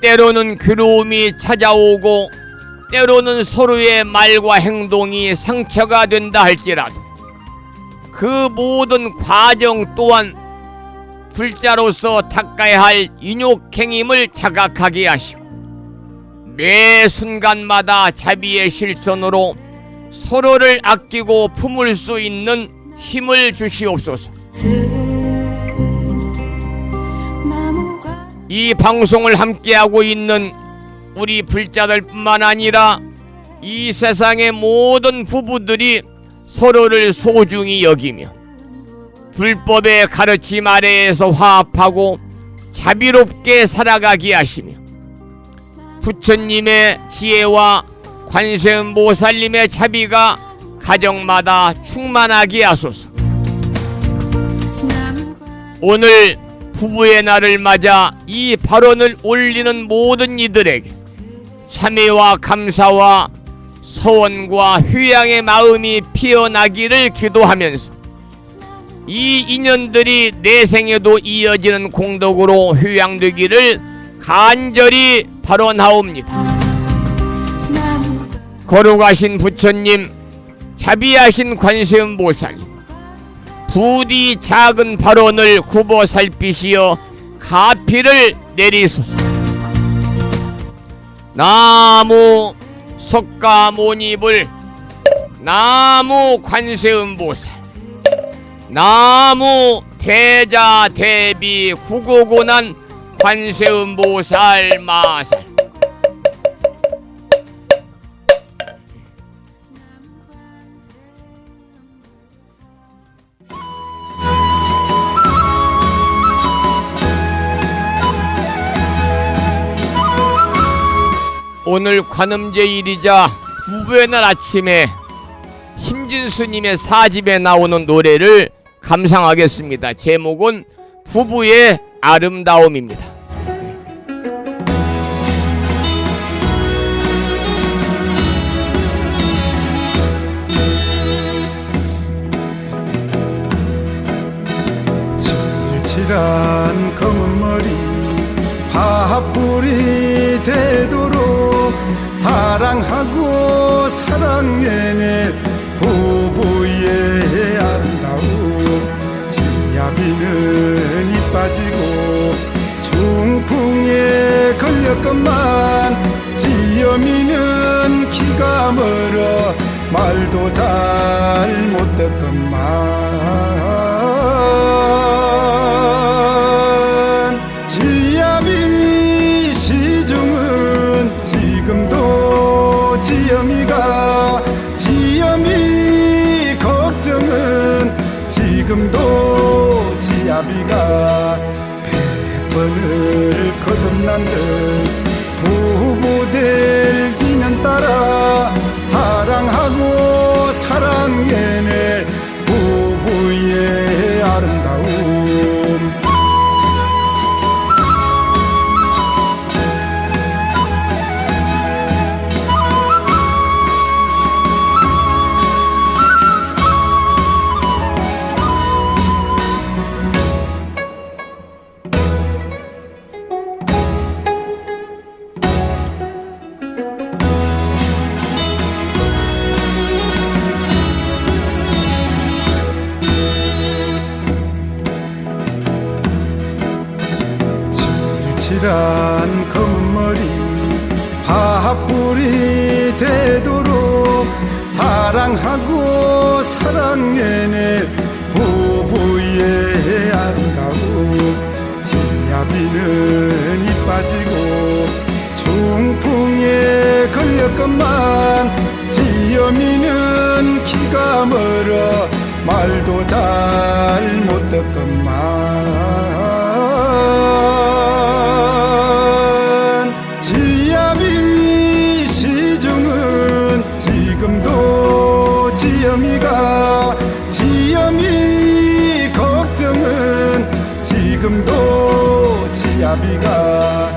때로는 괴로움이 찾아오고 때로는 서로의 말과 행동이 상처가 된다 할지라도 그 모든 과정 또한 불자로서 닦아야 할 인욕행임을 자각하게 하시고, 매 순간마다 자비의 실천으로 서로를 아끼고 품을 수 있는 힘을 주시옵소서. 이 방송을 함께하고 있는 우리 불자들뿐만 아니라 이 세상의 모든 부부들이 서로를 소중히 여기며 불법의 가르침 아래에서 화합하고 자비롭게 살아가게 하시며, 부처님의 지혜와 관세음보살님의 자비가 가정마다 충만하게 하소서. 오늘 부부의 날을 맞아 이 발언을 올리는 모든 이들에게 참회와 감사와 서원과 휴양의 마음이 피어나기를 기도하면서 이 인연들이 내생에도 이어지는 공덕으로 휴양되기를 간절히 발언하옵니다. 거룩하신 부처님, 자비하신 관세음보살님, 부디 작은 발언을 굽어 살피시어 가피를 내리소서. 나무 석가모니불, 나무 관세음보살, 나무 대자대비 구고고난 관세음보살 마살. 오늘 관음제일이자 부부의 날 아침에 심진스님의 사집에 나오는 노래를 감상하겠습니다. 제목은 부부의 아름다움입니다. 칠칠한 검은 머리 파뿌리 되도록 사랑하고 사랑해낼 부부의 아름다움. 지야비는 이 빠지고 중풍에 걸렸건만 지어 지엄이는 기가 멀어 말도 잘 못했건만 지아비 시중은 지금도 지엄이가 지엄이 걱정은 지금도 지아비가 100번을 거듭난들 부부될 인연 따라 사랑하고 사랑해낼 부부의 아름다움 칠칠한 검은 머리 팥불이 되도록 사랑하고 사랑해낼 부부의 아름다움 지아비는 이 빠지고 중풍에 걸렸건만 지엄이는 기가 멀어 말도 잘 못했건만 지아비 시중은 지금도 지엄이가 지엄이 걱정은 지금도 지아비가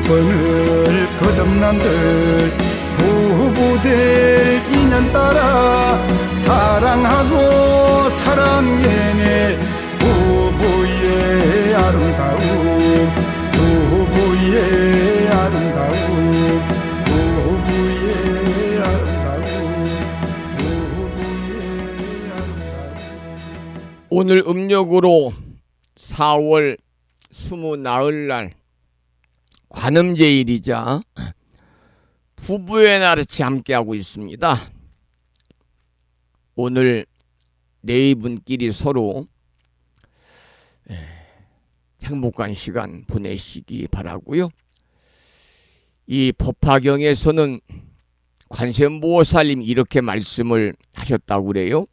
100번을 거듭난들 부부될 인연 따라 사랑하고 사랑해낼 부부의 아름다움 부부의 아름다움 부부의 아름다움 부부의 아름다움 오늘 음력으로 4월 20나흘날 관음제일이자 부부의 날같이 함께하고 있습니다. 오늘 네 분끼리 서로 행복한 시간 보내시기 바라고요. 이 법화경에서는 관세음보살님이 이렇게 말씀을 하셨다고 그래요.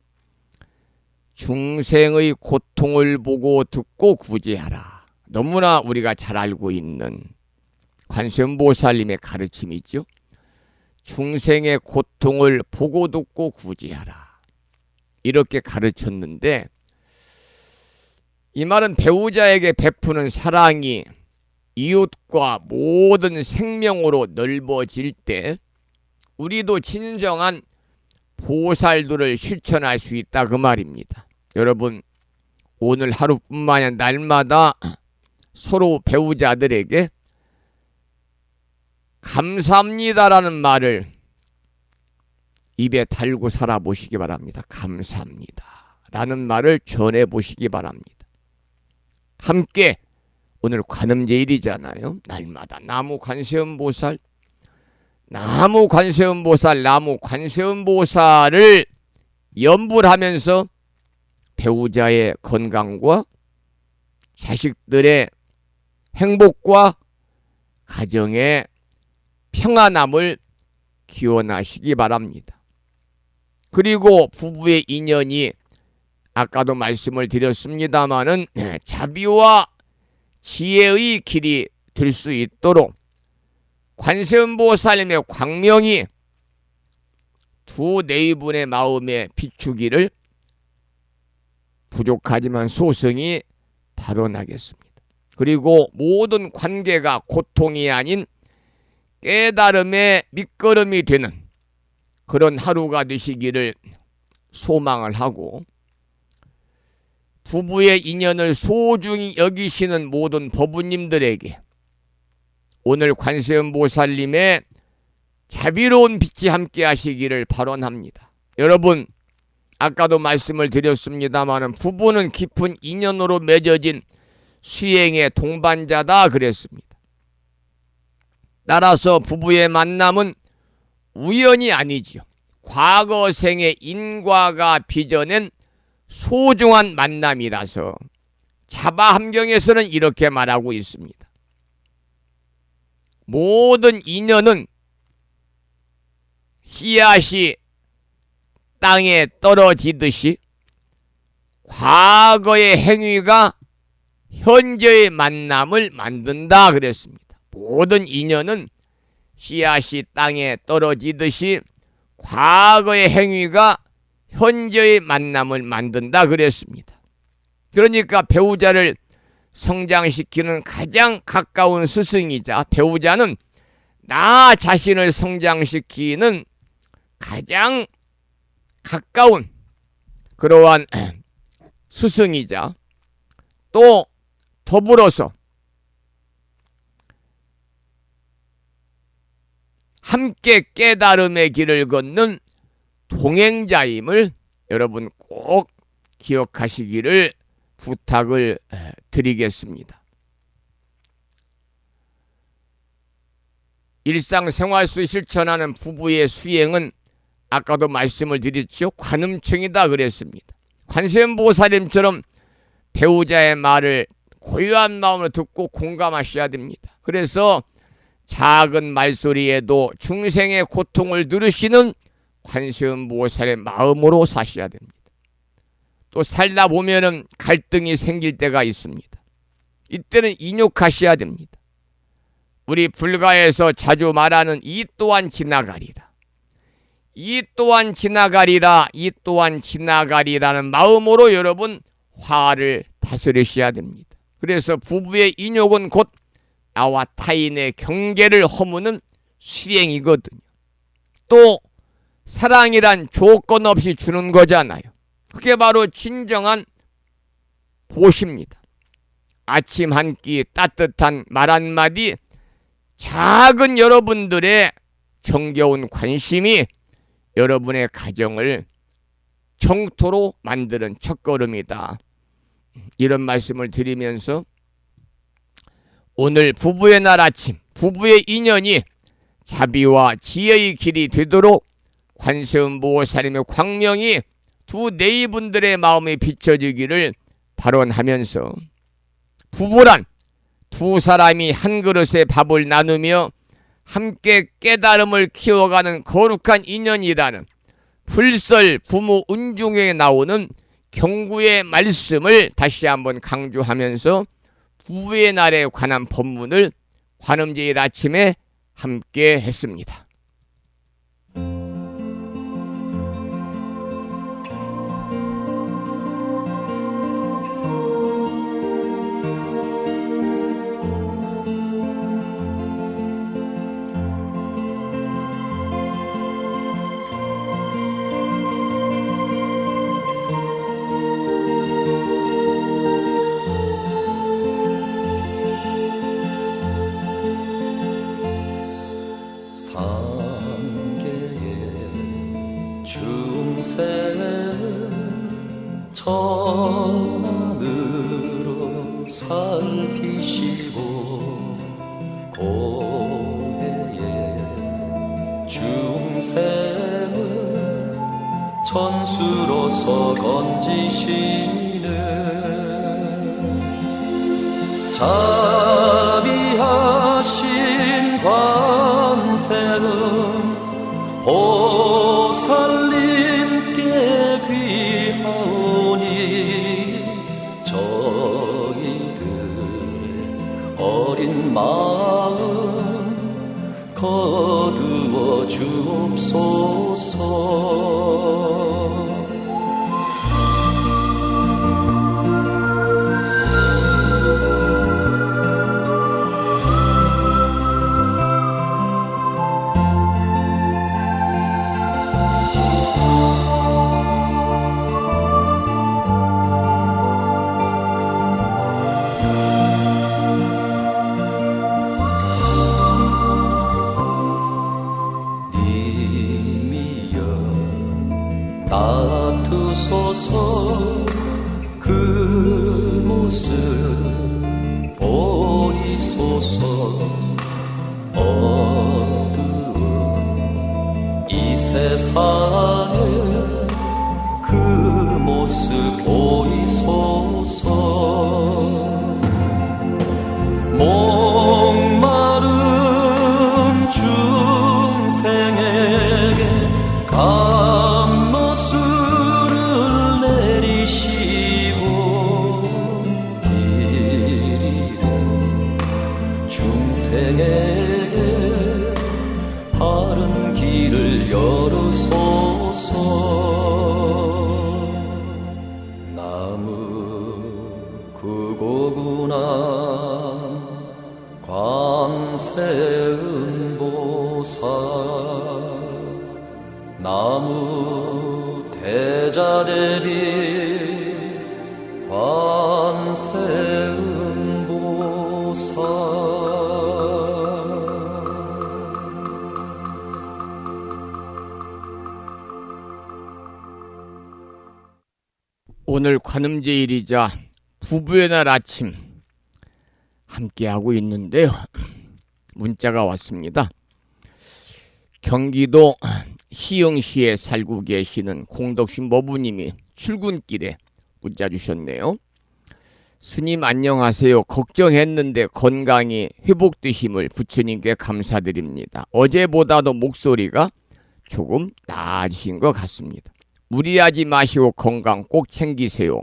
중생의 고통을 보고 듣고 구제하라. 너무나 우리가 잘 알고 있는 관세음보살님의 가르침이죠. 중생의 고통을 보고 듣고 구제하라. 이렇게 가르쳤는데 이 말은 배우자에게 베푸는 사랑이 이웃과 모든 생명으로 넓어질 때 우리도 진정한 보살도를 실천할 수 있다 그 말입니다. 여러분 오늘 하루뿐만 아니라 날마다 서로 배우자들에게 감사합니다라는 말을 입에 달고 살아보시기 바랍니다. 감사합니다 라는 말을 전해보시기 바랍니다. 함께 오늘 관음제일이잖아요. 날마다 나무 관세음보살 나무 관세음보살을 염불하면서 배우자의 건강과 자식들의 행복과 가정의 평안함을 기원하시기 바랍니다. 그리고 부부의 인연이 아까도 말씀을 드렸습니다마는 자비와 지혜의 길이 될 수 있도록 관세음보살님의 광명이 두 네 분의 마음에 비추기를 부족하지만 소성이 발원하겠습니다. 그리고 모든 관계가 고통이 아닌 깨달음의 밑거름이 되는 그런 하루가 되시기를 소망을 하고 부부의 인연을 소중히 여기시는 모든 법우님들에게 오늘 관세음보살님의 자비로운 빛이 함께 하시기를 발언합니다. 여러분 아까도 말씀을 드렸습니다만 부부는 깊은 인연으로 맺어진 수행의 동반자다 그랬습니다. 따라서 부부의 만남은 우연이 아니지요. 과거 생의 인과가 빚어낸 소중한 만남이라서 자바함경에서는 이렇게 말하고 있습니다. 모든 인연은 씨앗이 땅에 떨어지듯이 과거의 행위가 현재의 만남을 만든다 그랬습니다. 모든 인연은 씨앗이 땅에 떨어지듯이 과거의 행위가 현재의 만남을 만든다 그랬습니다. 그러니까 배우자를 성장시키는 가장 가까운 스승이자 배우자는 나 자신을 성장시키는 가장 가까운 그러한 스승이자 또 더불어서 함께 깨달음의 길을 걷는 동행자임을 여러분 꼭 기억하시기를 부탁을 드리겠습니다. 일상생활 속 실천하는 부부의 수행은 아까도 말씀을 드렸죠. 관음청이다 그랬습니다. 관세음보살님처럼 배우자의 말을 고요한 마음으로 듣고 공감하셔야 됩니다. 그래서 작은 말소리에도 중생의 고통을 들으시는 관세음보살의 마음으로 사셔야 됩니다. 또 살다 보면은 갈등이 생길 때가 있습니다. 이때는 인욕하셔야 됩니다. 우리 불가에서 자주 말하는 이 또한 지나가리라. 이 또한 지나가리라. 이 또한 지나가리라는 마음으로 여러분 화를 다스리셔야 됩니다. 그래서 부부의 인욕은 곧 나와 타인의 경계를 허무는 수행이거든요. 또 사랑이란 조건 없이 주는 거잖아요. 그게 바로 진정한 보시입니다. 아침 한 끼 따뜻한 말 한마디 작은 여러분들의 정겨운 관심이 여러분의 가정을 정토로 만드는 첫걸음이다. 이런 말씀을 드리면서 오늘 부부의 날 아침 부부의 인연이 자비와 지혜의 길이 되도록 관세음보살님의 광명이 두 네이분들의 마음에 비춰지기를 발언하면서 부부란 두 사람이 한 그릇의 밥을 나누며 함께 깨달음을 키워가는 거룩한 인연이라는 불설 부모 은중에 나오는 경구의 말씀을 다시 한번 강조하면서 부부의 날에 관한 법문을 관음제일 아침에 함께 했습니다. 천하늘로 살피시고 고해의 중생을 천수로서 건지시는 자비하신 관세음 보살님께 귀하오니 저희들의 어린 마음 거두어 주옵소서. 나투소서 그 모습 보이소서 세상에 그 모습 보이소서. 목마른 중생에게 감로수를 내리시고 이리로 중생에게 바른 길을 열으소서. 나무 크고구나 관세음보살. 나무 대자대비 관세음보살. 오늘 관음제일이자 부부의 날 아침 함께하고 있는데요. 문자가 왔습니다. 경기도 시흥시에 살고 계시는 공덕신 머부님이 출근길에 문자 주셨네요. 스님 안녕하세요. 걱정했는데 건강이 회복되심을 부처님께 감사드립니다. 어제보다도 목소리가 조금 나아지신 것 같습니다. 무리하지 마시고 건강 꼭 챙기세요.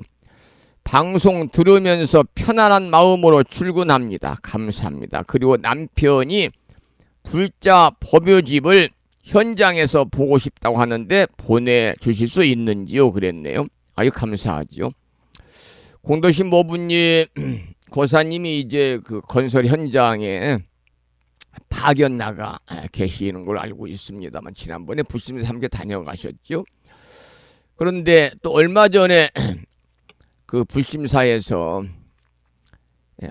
방송 들으면서 편안한 마음으로 출근합니다. 감사합니다. 그리고 남편이 불자 법요집을 현장에서 보고 싶다고 하는데 보내주실 수 있는지요? 그랬네요. 아유 감사하죠. 공도신 모부님 고사님이 이제 그 건설 현장에 파견 나가 계시는 걸 알고 있습니다만 지난번에 불심사 함께 다녀가셨죠. 그런데 또 얼마 전에 그 불심사에서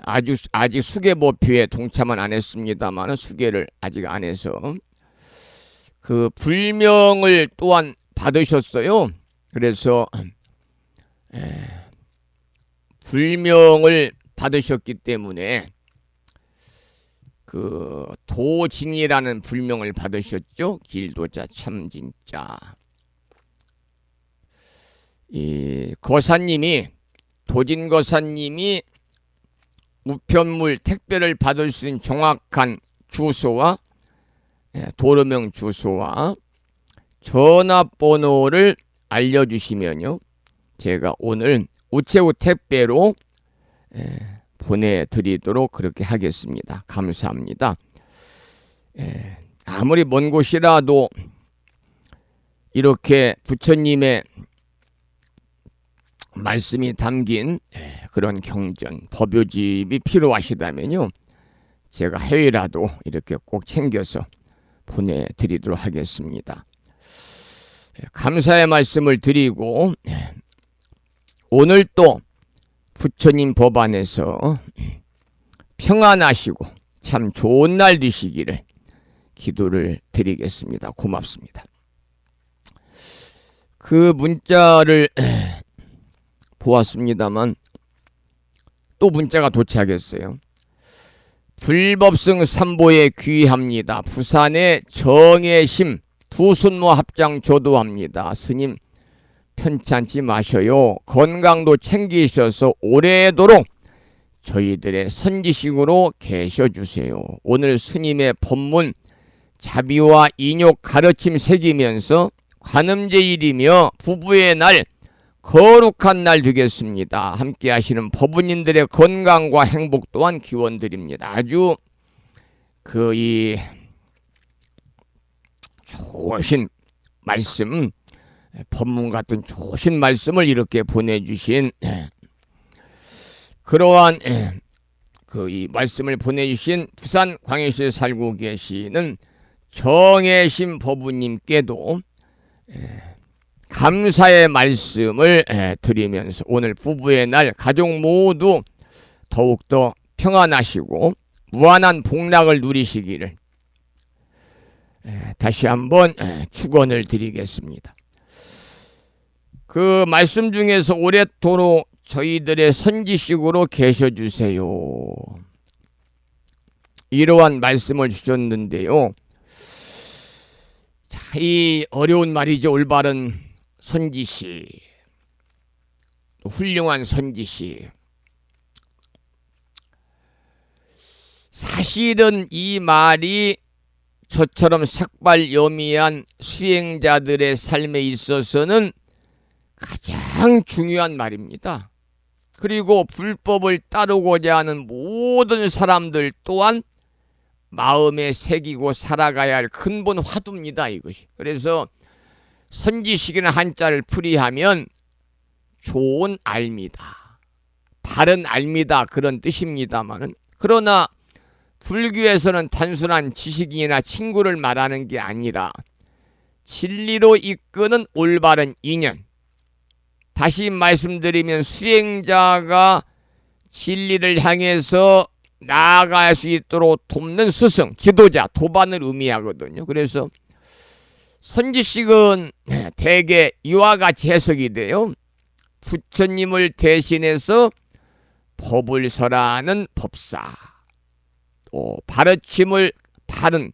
아직 수계 모표에 동참은 안 했습니다만 수계를 아직 안 해서 그 불명을 또한 받으셨어요. 그래서 불명을 받으셨기 때문에 그 도진이라는 불명을 받으셨죠. 길도자 참진자. 이 거사님이 도진 거사님이 우편물 택배를 받을 수 있는 정확한 주소와 도로명 주소와 전화번호를 알려주시면요, 제가 오늘 우체국 택배로 보내드리도록 그렇게 하겠습니다. 감사합니다. 아무리 먼 곳이라도 이렇게 부처님의 말씀이 담긴 그런 경전, 법요집이 필요하시다면요, 제가 해외라도 이렇게 꼭 챙겨서 보내드리도록 하겠습니다. 감사의 말씀을 드리고 오늘 또 부처님 법안에서 평안하시고 참 좋은 날 되시기를 기도를 드리겠습니다. 고맙습니다. 그 문자를 보았습니다만 또 문자가 도착했어요. 불법승 삼보에 귀합니다. 부산의 정예심 두순모 합장 조도합니다. 스님 편찮지 마셔요. 건강도 챙기셔서 오래도록 저희들의 선지식으로 계셔주세요. 오늘 스님의 법문 자비와 인욕 가르침 새기면서 관음제일이며 부부의 날 거룩한 날 되겠습니다. 함께 하시는 법부님들의 건강과 행복 또한 기원드립니다. 아주 이 좋으신 말씀, 법문 같은 좋으신 말씀을 이렇게 보내주신 그러한 이 말씀을 보내주신 부산 광해시에 살고 계시는 정예심 법부님께도 감사의 말씀을 드리면서 오늘 부부의 날 가족 모두 더욱더 평안하시고 무한한 복락을 누리시기를 다시 한번 축원을 드리겠습니다. 그 말씀 중에서 오랫도록 저희들의 선지식으로 계셔주세요. 이러한 말씀을 주셨는데요. 이 어려운 말이죠. 올바른 선지시, 훌륭한 선지시. 사실은 이 말이 저처럼 색발여미한 수행자들의 삶에 있어서는 가장 중요한 말입니다. 그리고 불법을 따르고자 하는 모든 사람들 또한 마음에 새기고 살아가야 할 근본 화두입니다, 이것이. 그래서 선지식이라는 한자를 풀이하면 좋은 알미다, 바른 알미다, 그런 뜻입니다만은, 그러나 불교에서는 단순한 지식인이나 친구를 말하는 게 아니라 진리로 이끄는 올바른 인연, 다시 말씀드리면 수행자가 진리를 향해서 나아갈 수 있도록 돕는 스승, 지도자, 도반을 의미하거든요. 그래서 선지식은 대개 이와 같이 해석이 돼요. 부처님을 대신해서 법을 설하는 법사, 또 바르침을 바른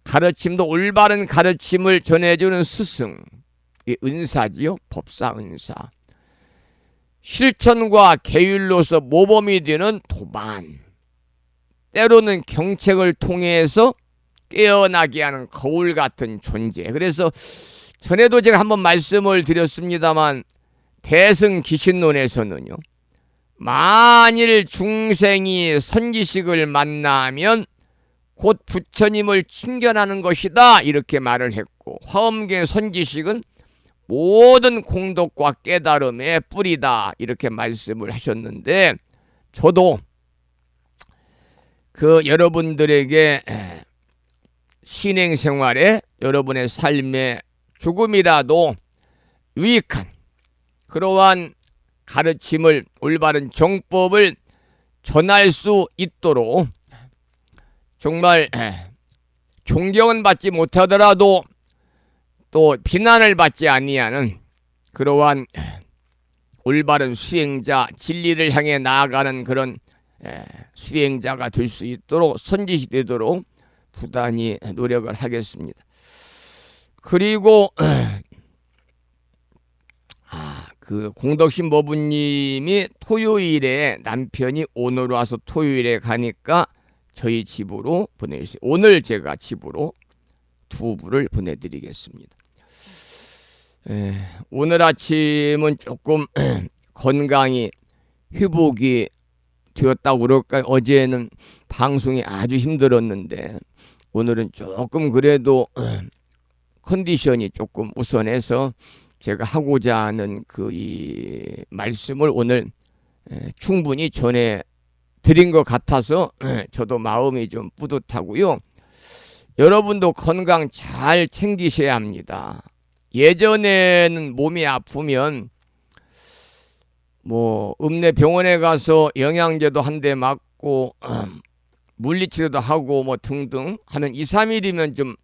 가르침도 올바른 가르침을 전해주는 스승, 이 은사지요. 법사, 은사. 실천과 계율로서 모범이 되는 도반, 때로는 경책을 통해서 깨어나게 하는 거울 같은 존재. 그래서 전에도 제가 한번 말씀을 드렸습니다만, 대승기신론에서는요, 만일 중생이 선지식을 만나면 곧 부처님을 칭견하는 것이다, 이렇게 말을 했고, 화엄경 선지식은 모든 공덕과 깨달음의 뿌리다, 이렇게 말씀을 하셨는데, 저도 여러분들에게 신행생활에, 여러분의 삶에 조금이라도 유익한 그러한 가르침을, 올바른 정법을 전할 수 있도록, 정말 존경은 받지 못하더라도 또 비난을 받지 아니하는 그러한 올바른 수행자, 진리를 향해 나아가는 그런 수행자가 될 수 있도록, 선지시 되도록 부단히 노력을 하겠습니다. 그리고 공덕심 모부님이 토요일에, 남편이 오늘 와서 토요일에 가니까 저희 집으로 보내주세요. 오늘 제가 집으로 두부를 보내드리겠습니다. 오늘 아침은 조금 건강이 회복이 되었다고 그럴까요? 어제는 방송이 아주 힘들었는데 오늘은 조금 그래도 컨디션이 조금 우선해서 제가 하고자 하는 이 말씀을 오늘 충분히 전해 드린 것 같아서 저도 마음이 좀 뿌듯하고요. 여러분도 건강 잘 챙기셔야 합니다. 예전에는 몸이 아프면 읍내 병원에 가서 영양제도 한 대 맞고 물리치료도 하고 등등 하는 2, 3일이면 좀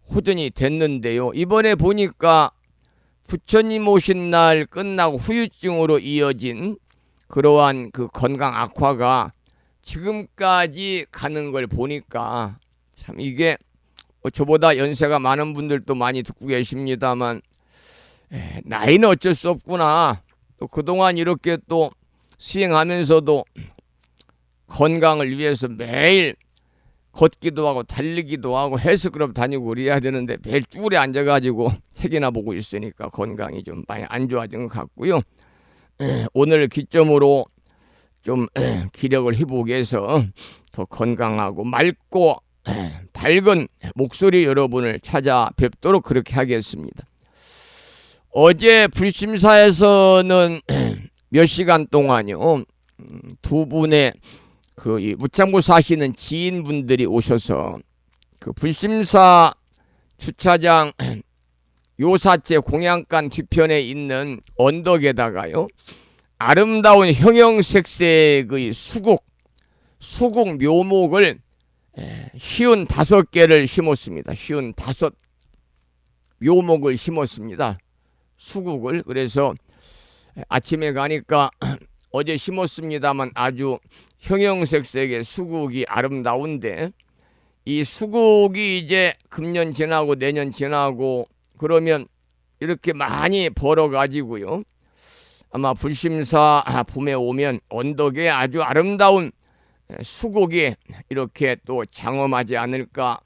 호전이 됐는데요. 이번에 보니까 부처님 오신 날 끝나고 후유증으로 이어진 그러한 건강 악화가 지금까지 가는 걸 보니까 참 이게 저보다 연세가 많은 분들도 많이 듣고 계십니다만 나이는 어쩔 수 없구나. 또 그동안 이렇게 또 수행하면서도 건강을 위해서 매일 걷기도 하고 달리기도 하고 헬스클럽 다니고 그래야 되는데 매일 쭈그려 앉아가지고 책이나 보고 있으니까 건강이 좀 많이 안 좋아진 것 같고요. 오늘 기점으로 좀 기력을 회복해서 더 건강하고 맑고 밝은 목소리 여러분을 찾아뵙도록 그렇게 하겠습니다. 어제 불심사에서는 몇 시간 동안요, 두 분의 이 무창부 사시는 지인분들이 오셔서 불심사 주차장 요사제 공양간 뒤편에 있는 언덕에다가요, 아름다운 형형색색의 수국 묘목을 55개를 심었습니다. 55 묘목을 심었습니다. 수국을. 그래서 아침에 가니까 어제 심었습니다만 아주 형형색색의 수국이 아름다운데, 이 수국이 이제 금년 지나고 내년 지나고 그러면 이렇게 많이 벌어가지고요. 아마 불심사 봄에 오면 언덕에 아주 아름다운 수국이 이렇게 또 장엄하지 않을까.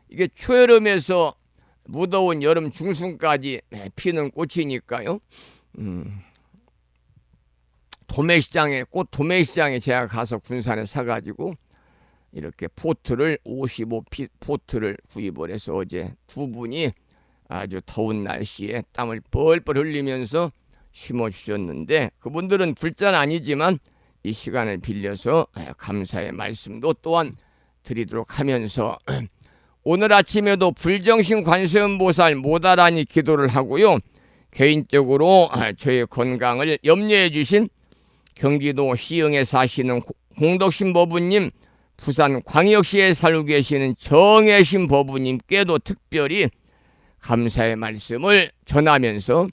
이게 초여름에서 무더운 여름 중순까지 피는 꽃이니까요. 꽃 도매시장에 제가 가서 군산에 사가지고 이렇게 포트를 55피 포트를 구입을 해서 어제 두 분이 아주 더운 날씨에 땀을 뻘뻘 흘리면서 심어주셨는데, 그분들은 불자는 아니지만 이 시간을 빌려서 감사의 말씀도 또한 드리도록 하면서 오늘 아침에도 불정신 관세음보살 모다라니 기도를 하고요. 개인적으로 저의 건강을 염려해 주신 경기도 시흥에 사시는 공덕신 법부님, 부산 광역시에 살고 계시는 정혜신 법부님께도 특별히 감사의 말씀을 전하면서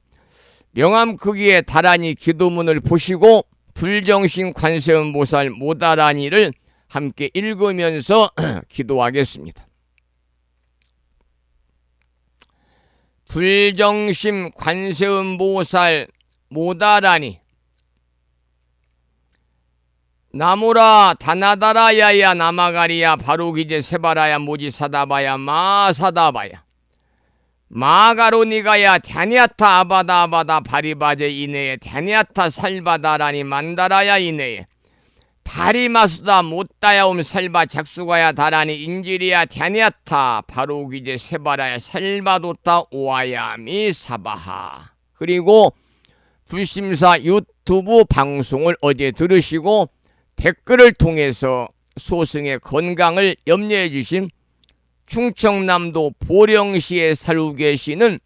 명암 크기의 다라니 기도문을 보시고 불정신 관세음보살 모다라니를 함께 읽으면서 기도하겠습니다. 불정심 관세음보살 모다라니 나무라 다나다라야야 나마가리야 바로기제 세바라야 모지사다바야 마사다바야 마가로니가야 갸냐타 아바다 아바다 바리바제 이내에 갸냐타 살바다라니 만다라야 이내에 바리마수다 못다야옴 살바 작수가야 다라니 인지리야 갸냐타 바로기제 세바라야 살바도타 오아야미 사바하. 그리고 불심사 유튜브 방송을 어제 들으시고 댓글을 통해서 소승의 건강을 염려해 주신 충청남도 보령시에 살고 계시는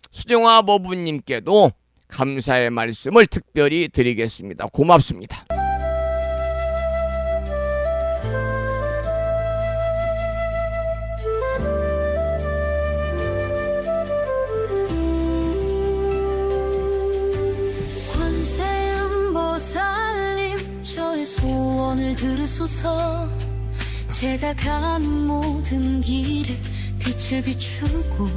수정화 법부님께도 감사의 말씀을 특별히 드리겠습니다. 고맙습니다. 관세음보살님, 저의 소원을 들으소서. 제가 가는 모든 길에 빛을 비추고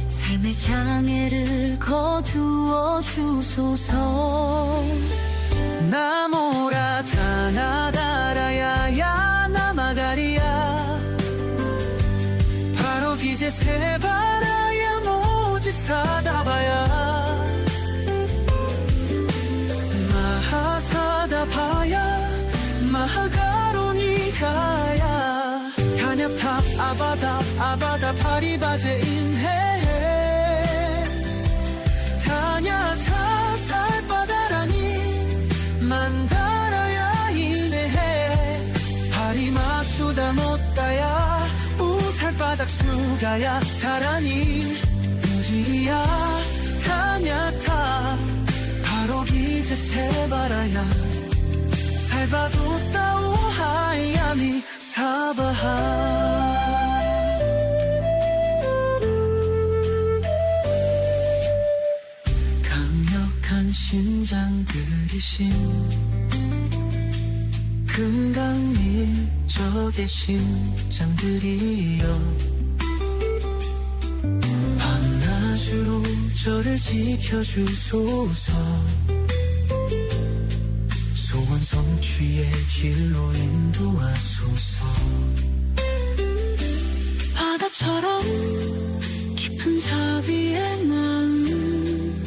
삶의 장애를 거두어 주소서. 나모라 타나다라야야 나마가리야 바로 기제 세바라야 모지사다바야 마하사다바야 마하가로니가야 타냐타 아바다 아바다 파리바제 인해 타냐타 살바다라니 만다라야 이네해 파리마수다 못다야 우살바작수가야 다라니 무지야 타냐타 바로기제 세바라야 살바도타 오하야미 사바하. 강력한 신장들이신 금강밀적의 심장들이여 밤낮으로 저를 지켜주소서. 소원 성취의 길로 인도하소서. 바다처럼 깊은 자비의 마음,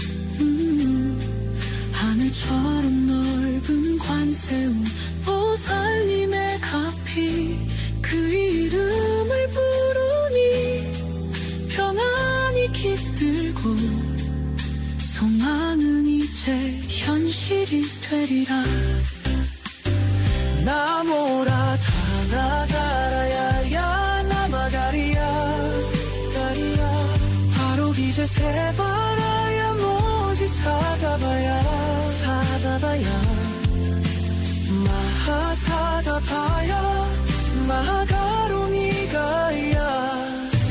하늘처럼 넓은 관세음 보살님의 가피, 그 이름을 부르니 평안이 깃들고 소망은 이제 현실이 되리라. 나모라 타나다라야야 나마가리야 가리야 바로기제 세바라야 모지사다바야 사다바야 마하사다바야 마하가로니가야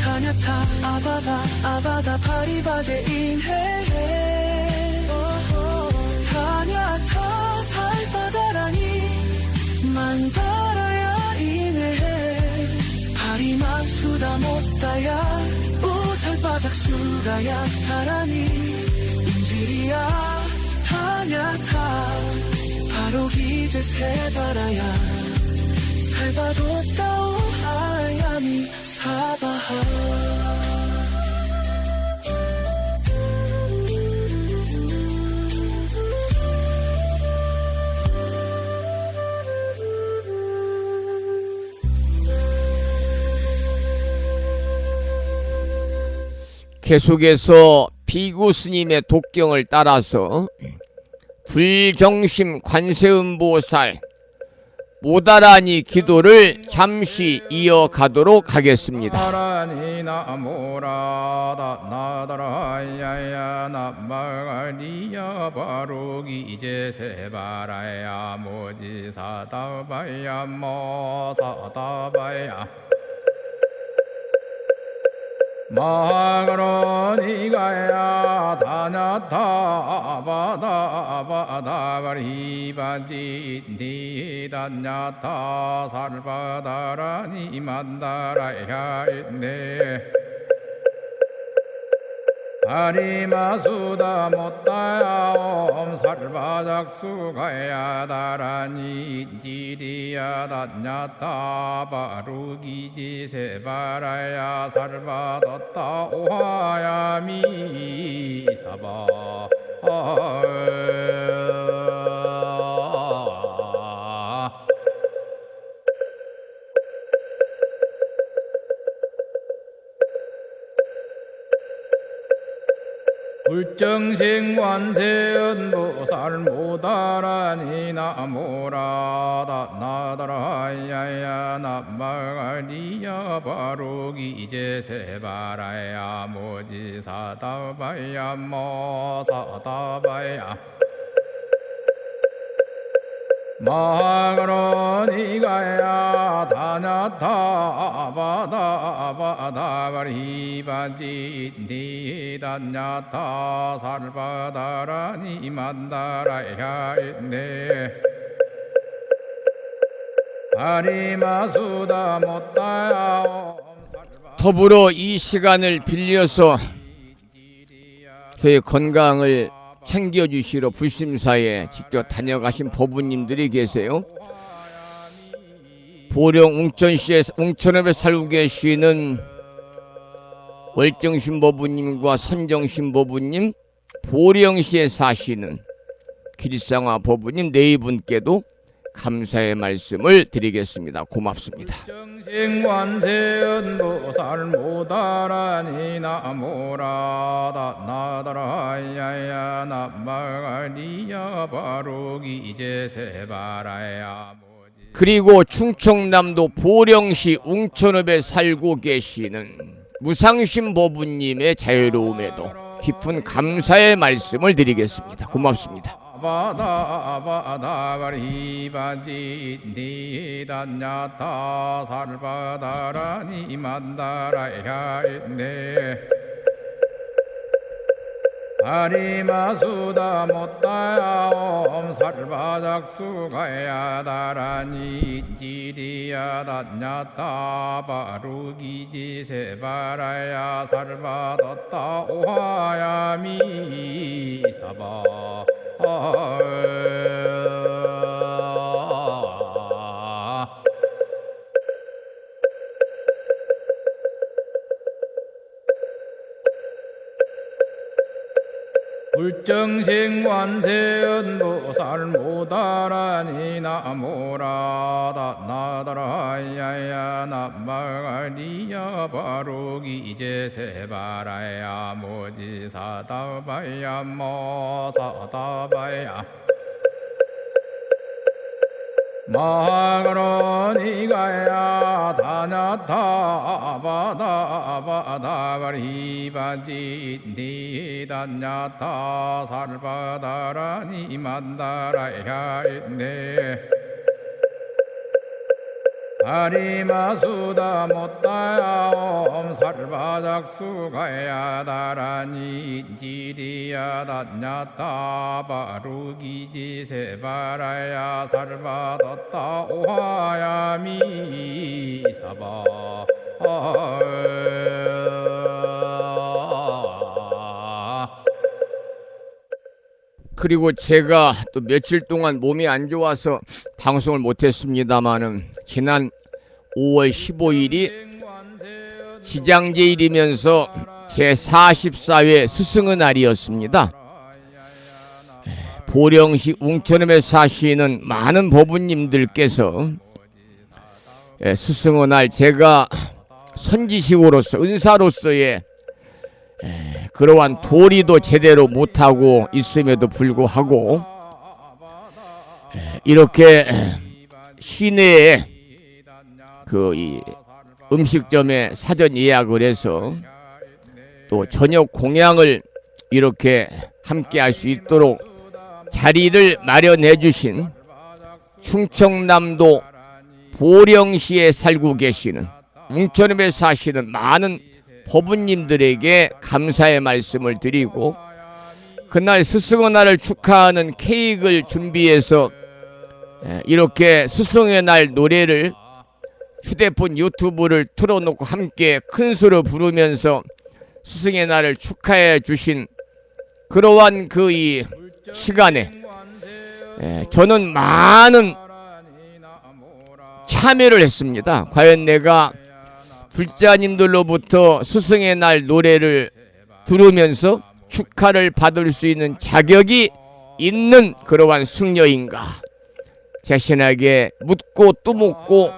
타냐타 아바다 아바다 파리바제 인해 타냐타 살바다라니 만다라야 이네 파리마수다 못다야 살바작 수가야 타라니 인질이야 타냐타 바로 기제 세바라야 살바도 따오 하야미 사바하 계속해서 비구 스님의 독경을 따라서 불정심 관세음보살 모다라니 기도를 잠시 이어가도록 하겠습니다. 나라니 나모라다 나다라야야 나마가리야 바로기 이제 세바라야 모지사다바야 모사다바야 마가로니가야 다냐타 바다바다바리바지 니다냐타 살바다라니 만다라야 있네 아리마수다 못다야 살바작수가야 다라니 지리야 다냐타 바루기지 세바라야 살바뒀다 오하야미 사바 불정생 관세음보살 모다라니 나모라다 나다라야야 나마가리야 바로기 이제 세바라야 모지사다바야 모사다바야 마가로니가야 다냐타 바다바다바리바지 니다냐타 살바다라니 만다라야 있네 아리마수다 못다야 더불어 이 시간을 빌려서 저의 건강을 챙겨주시러 불심사에 직접 다녀가신 법부님들이 계세요. 보령 웅천시에 웅천읍에 살고 계시는 월정신 법부님과 선정신 법부님, 보령시에 사시는 기리상화 법부님 네 분께도 감사의 말씀을 드리겠습니다. 고맙습니다. 정생관세음보살 모다라니 나모라다 나다라야야 나마가리야 바로기 이제 세바라야 그리고 충청남도 보령시 웅천읍에 살고 계시는 무상신 법부님의 자유로움에도 깊은 감사의 말씀을 드리겠습니다. 고맙습니다. 바다바다바리바지 니다냐타 살바다라니 만다라야 있네 아리마수다 못다야 살바작수가야 다라니 지리야 다냐타 바루기지 세바라야 살바뒀다 오하야미 사바 불정생 관세음보살 모다라니 나모라다 나다라야야 나마가리야 바로기 이제 세바라야 모지사다바야 모사다바야 마가로니가야 다냐타 바다바다바리바지 니다냐타 살바다라니 만다라야 있네 아리마수다 못다야 살바작수가야 다라니 지리야 다냐타 바루기지 세바라야 살바뒀다 오하야미 사바 그리고 제가 또 며칠 동안 몸이 안 좋아서 방송을 못했습니다마는 지난 5월 15일이 지장제일이면서 제44회 스승의 날이었습니다. 보령시 웅천읍에 사시는 많은 법부님들께서 스승의 날 제가 선지식으로서 은사로서의 그러한 도리도 제대로 못하고 있음에도 불구하고 이렇게 시내에 이 음식점에 사전 예약을 해서 또 저녁 공양을 이렇게 함께 할 수 있도록 자리를 마련해 주신 충청남도 보령시에 살고 계시는 웅천읍에 사시는 많은 법부님들에게 감사의 말씀을 드리고, 그날 스승의 날을 축하하는 케이크를 준비해서 이렇게 스승의 날 노래를 휴대폰 유튜브를 틀어놓고 함께 큰 소리로 부르면서 스승의 날을 축하해 주신 그러한 이 시간에 저는 많은 참여를 했습니다. 과연 내가 불자님들로부터 스승의 날 노래를 들으면서 축하를 받을 수 있는 자격이 있는 그러한 승려인가, 자신에게 묻고 또 묻고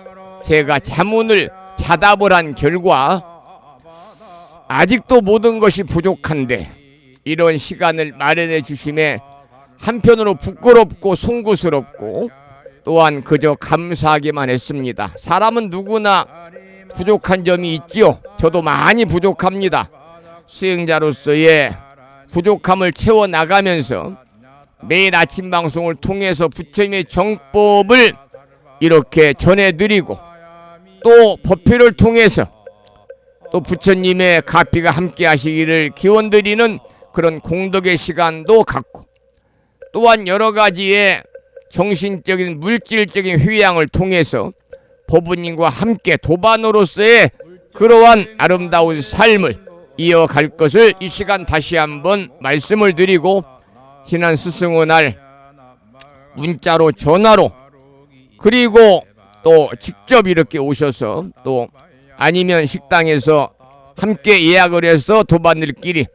제가 자문을 자답을 한 결과 아직도 모든 것이 부족한데 이런 시간을 마련해 주심에 한편으로 부끄럽고 송구스럽고 또한 그저 감사하기만 했습니다. 사람은 누구나 부족한 점이 있지요. 저도 많이 부족합니다. 수행자로서의 부족함을 채워나가면서 매일 아침 방송을 통해서 부처님의 정법을 이렇게 전해드리고 또 법회를 통해서 또 부처님의 가피가 함께 하시기를 기원드리는 그런 공덕의 시간도 갖고, 또한 여러 가지의 정신적인 물질적인 휴양을 통해서 법부님과 함께 도반으로서의 그러한 아름다운 삶을 이어갈 것을 이 시간 다시 한번 말씀을 드리고, 지난 스승의 날 문자로 전화로 그리고 또 직접 이렇게 오셔서 또 아니면 식당에서 함께 예약을 해서 도반들끼리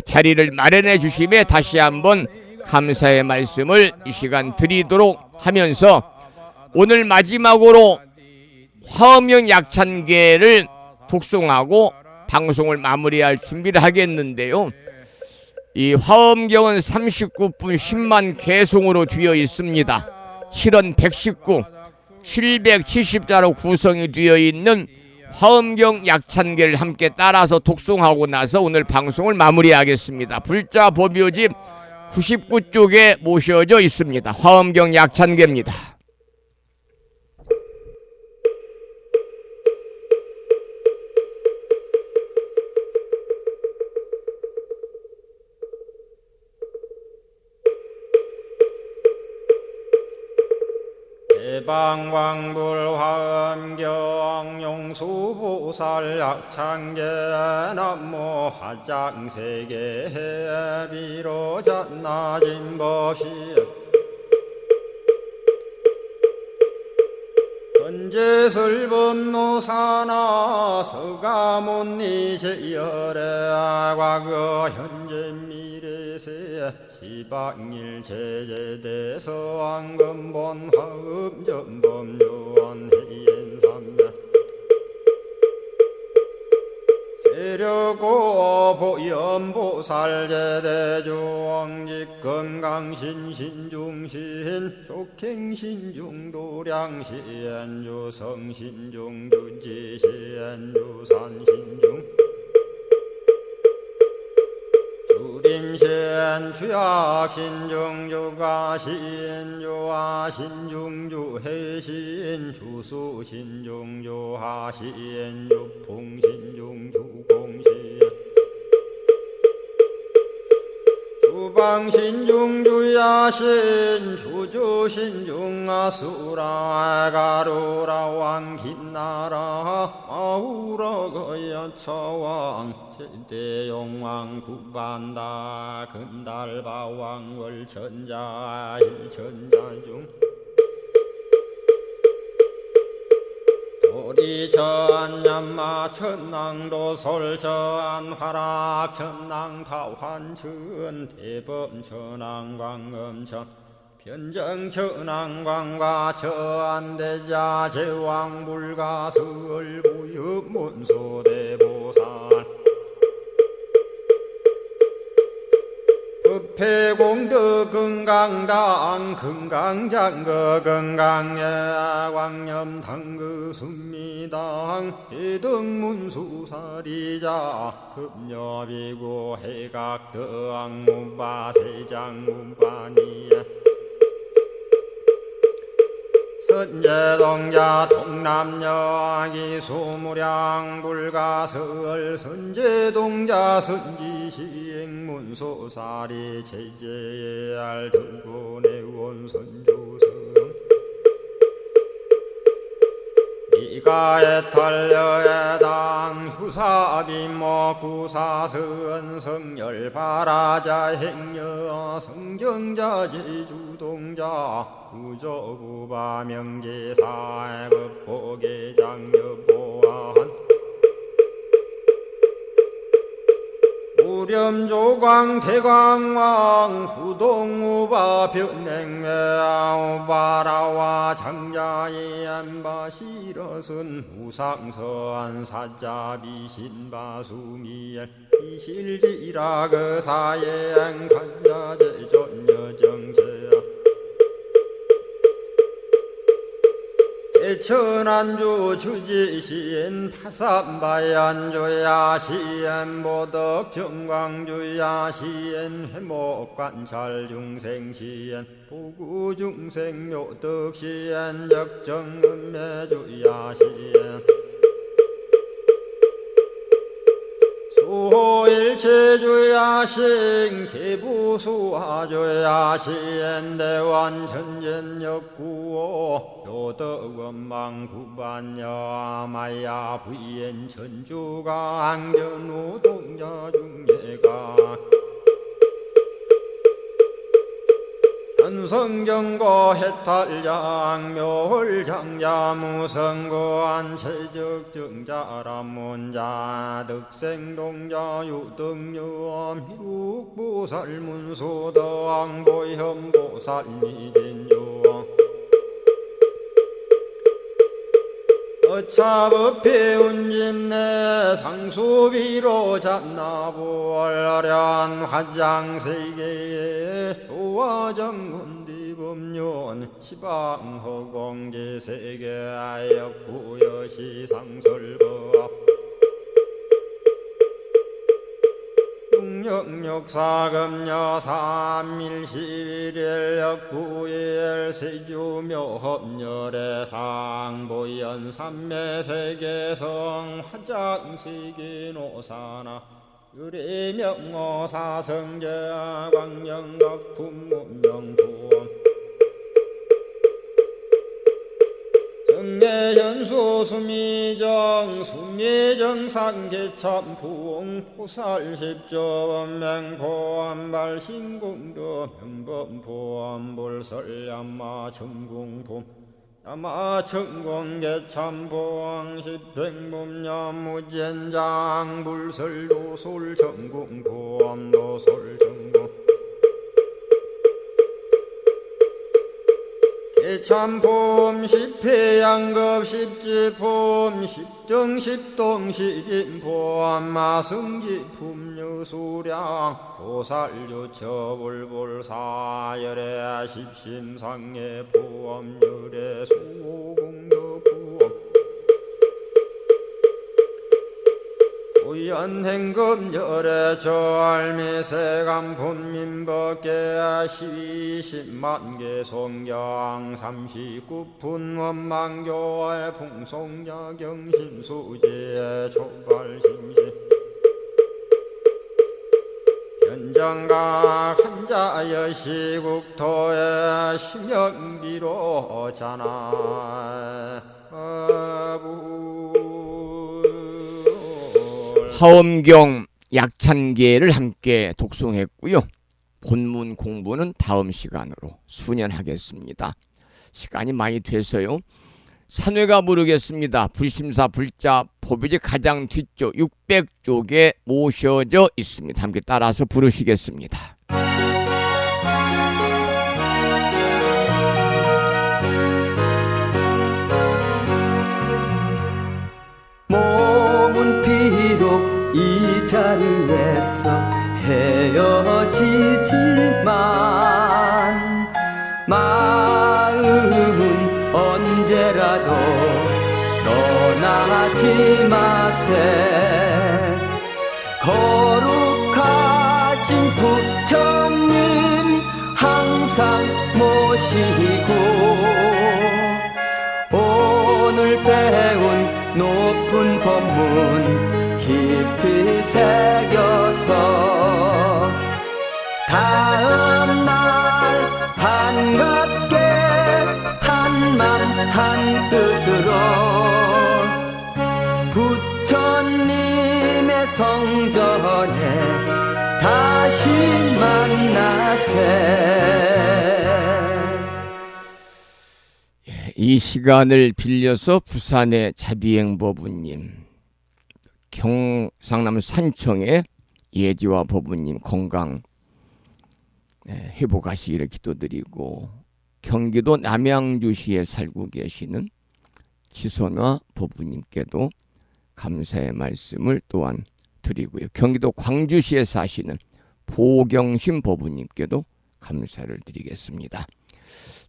자리를 마련해 주심에 다시 한번 감사의 말씀을 이 시간 드리도록 하면서, 오늘 마지막으로 화엄경 약찬계를 독송하고 방송을 마무리할 준비를 하겠는데요. 이 화엄경은 39분 10만 개송으로 되어 있습니다. 7원 119, 770자로 구성이 되어 있는 화엄경 약찬계를 함께 따라서 독송하고 나서 오늘 방송을 마무리하겠습니다. 불자 법요집 99쪽에 모셔져 있습니다. 화엄경 약찬계입니다. 대방광불화엄경 용수보살 약찬계 남모 화장세계 비로잣나진법시 건재설법노사나 서가문니 제열의 과거 현재 미래세 시방일 제제대서 왕금본 화음전범요원 해인삼매 세력고 보연보살 제대주왕직 건강신신중신 족행신중도량시엔주 성신중주지시엔주 산신중 주림신 주약신중 주가신 주하신중 주해신 주수신중 주하신 주풍신중 주공신 주방신중주야신 주주신중아수라 가루라 왕긴나라 아우라거야 처왕 제대용왕 구반다 근달바왕 월천자 일천자중 도리전 연마 천낭도 솔전 화락 천낭 타환천 대범 천왕 광음천 변정 천왕 광과 천대자 제왕 불가설 부유 문소대보살 법회공덕 금강당 금강장거 금강예 광염당그 순미당 해등문수사리자 급여비고 해각덕 문바세장 문바니야 선제동자 동남여기 수무량 불가설 선제동자 선지시행문소사리 제제알 등군의원 선조성 이가에탈려에당 후사비모 구사선 성열바라자 행여 성정자 제주동자 구조구바 명제사의 법보계장 여보한 우렴조광 대광왕 부동우바 변행외 우바라와 장자의 안바시러선 우상선 사자비신바수미엘 이실지라 그 사행 간자제존여정제야 대천안주 주지시인 파산바얀주야 시엔보덕 정광주야 시엔 해목관찰 중생시엔 보구중생 묘덕시엔 역정음매주야 시엔 수호일체주야신 개부수하주야신 대완천전역구호 요덕원망구반여 마야 부인 천주가 안견우동자 중예가 현성정거 해탈장 묘홀장자 무성거한 체적정자람문자 득생동자 유등유엄 희룩보살문소덕보현보살미진유엄 어차법회 운진내 상수비로 잣나부얼련 화장세계에 조화정운디범련 시방허공제세계아역부여시 상설법 육력사금여 3일 11일 역부일 세주묘법열의 상보연 삼매세계성 화장세계노사나 유래명어사성제 광영각품문명부엄 정례연수 수미정 수미정상계참풍 포살십조원맹포암발신공도 명범포암불설야마 천궁품 야마천공계참포항 십행범야무젠장 불설도솔 천궁포암도솔 천궁 개참폼 십회양급 십지폼 십정십동 십인폼 마승지품 유수량 보살유처불불사열애 십심상해 포함열애 수공덕부엄 우연행급열애 저알미세감본민법계 시십만개 송경 39분 원망교의 풍송야경신수제 초발신시 현재 정각 한자여 시국토의 심영비로 자나 화엄경 약찬계를 함께 독송했고요. 본문 공부는 다음 시간으로 수년하겠습니다. 시간이 많이 돼서요. 산회가 부르겠습니다. 불심사 불자 법요지 가장 뒤쪽 600쪽에 모셔져 있습니다. 함께 따라서 부르시겠습니다. 몸은 비록 이 자리에서 헤어지지만 마음은 언제라도 떠나지 마세. 거룩하신 부처님 항상 모시고 오늘 배운 높은 법문 깊이 새겨서 다음날 반갑게 한맘 한뜻으로 부처님의 성전에 다시 만나세. 이 시간을 빌려서 부산의 자비행 법우님, 경상남 산청의 예지와 법우님 건강 회복하시기를 기도드리고, 경기도 남양주시에 살고 계시는 지선화 법우님께도 감사의 말씀을 또한 드리고요. 경기도 광주시에 사시는 보경심 법우님께도 감사를 드리겠습니다.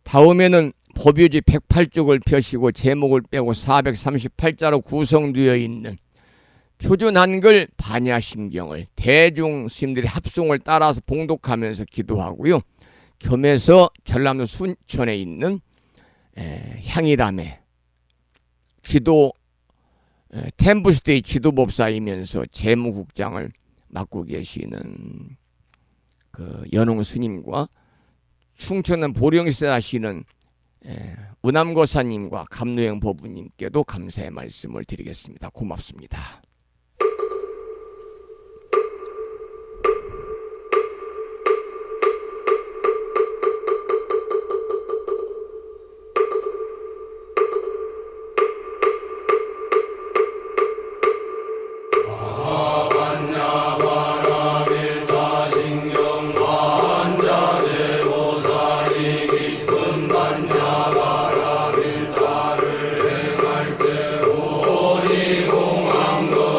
다음에는 법요지 108쪽을 펴시고 제목을 빼고 438자로 구성되어 있는 표준 한글 반야심경을 대중 스님들이 합송을 따라서 봉독하면서 기도하고요. 겸해서 전남도 순천에 있는 향이람의 기도 템플스테이 기도법사이면서 재무국장을 맡고 계시는 그 연홍 스님과 충청남 보령시에 사시는 은암거사님과 감로행 법우님께도 감사의 말씀을 드리겠습니다. 고맙습니다. 오니 공항도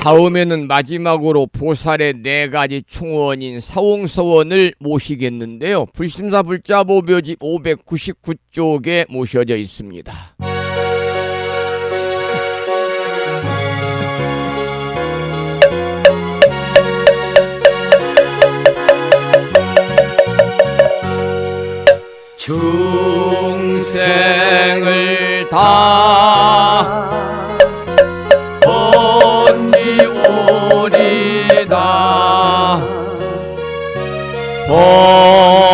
다음에는 마지막으로 보살의 4가지 충원인 사홍서원을 모시겠는데요. 불심사 불자보묘집 599쪽에 모셔져 있습니다. 중생을 다 번지오리다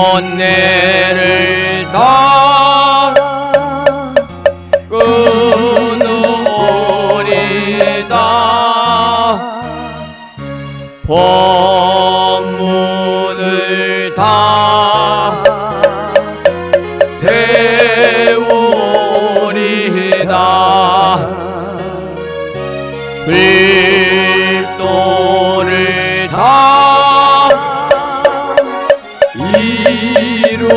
번뇌를 다 끊으오리다 법문을 다 배우리다 불도를 다 이루리다.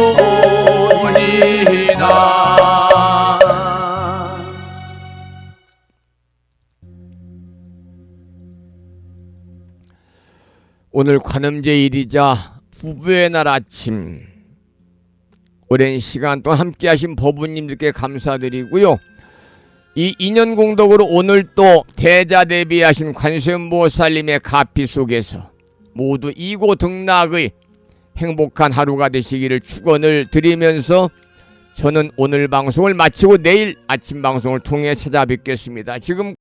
오늘 관음제일이자 부부의 날 아침 오랜 시간 동안 함께하신 법우님들께 감사드리고요. 이 인연공덕으로 오늘 또 대자대비하신 관세음보살님의 가피 속에서 모두 이고등락의 행복한 하루가 되시기를 축원을 드리면서 저는 오늘 방송을 마치고 내일 아침 방송을 통해 찾아뵙겠습니다. 지금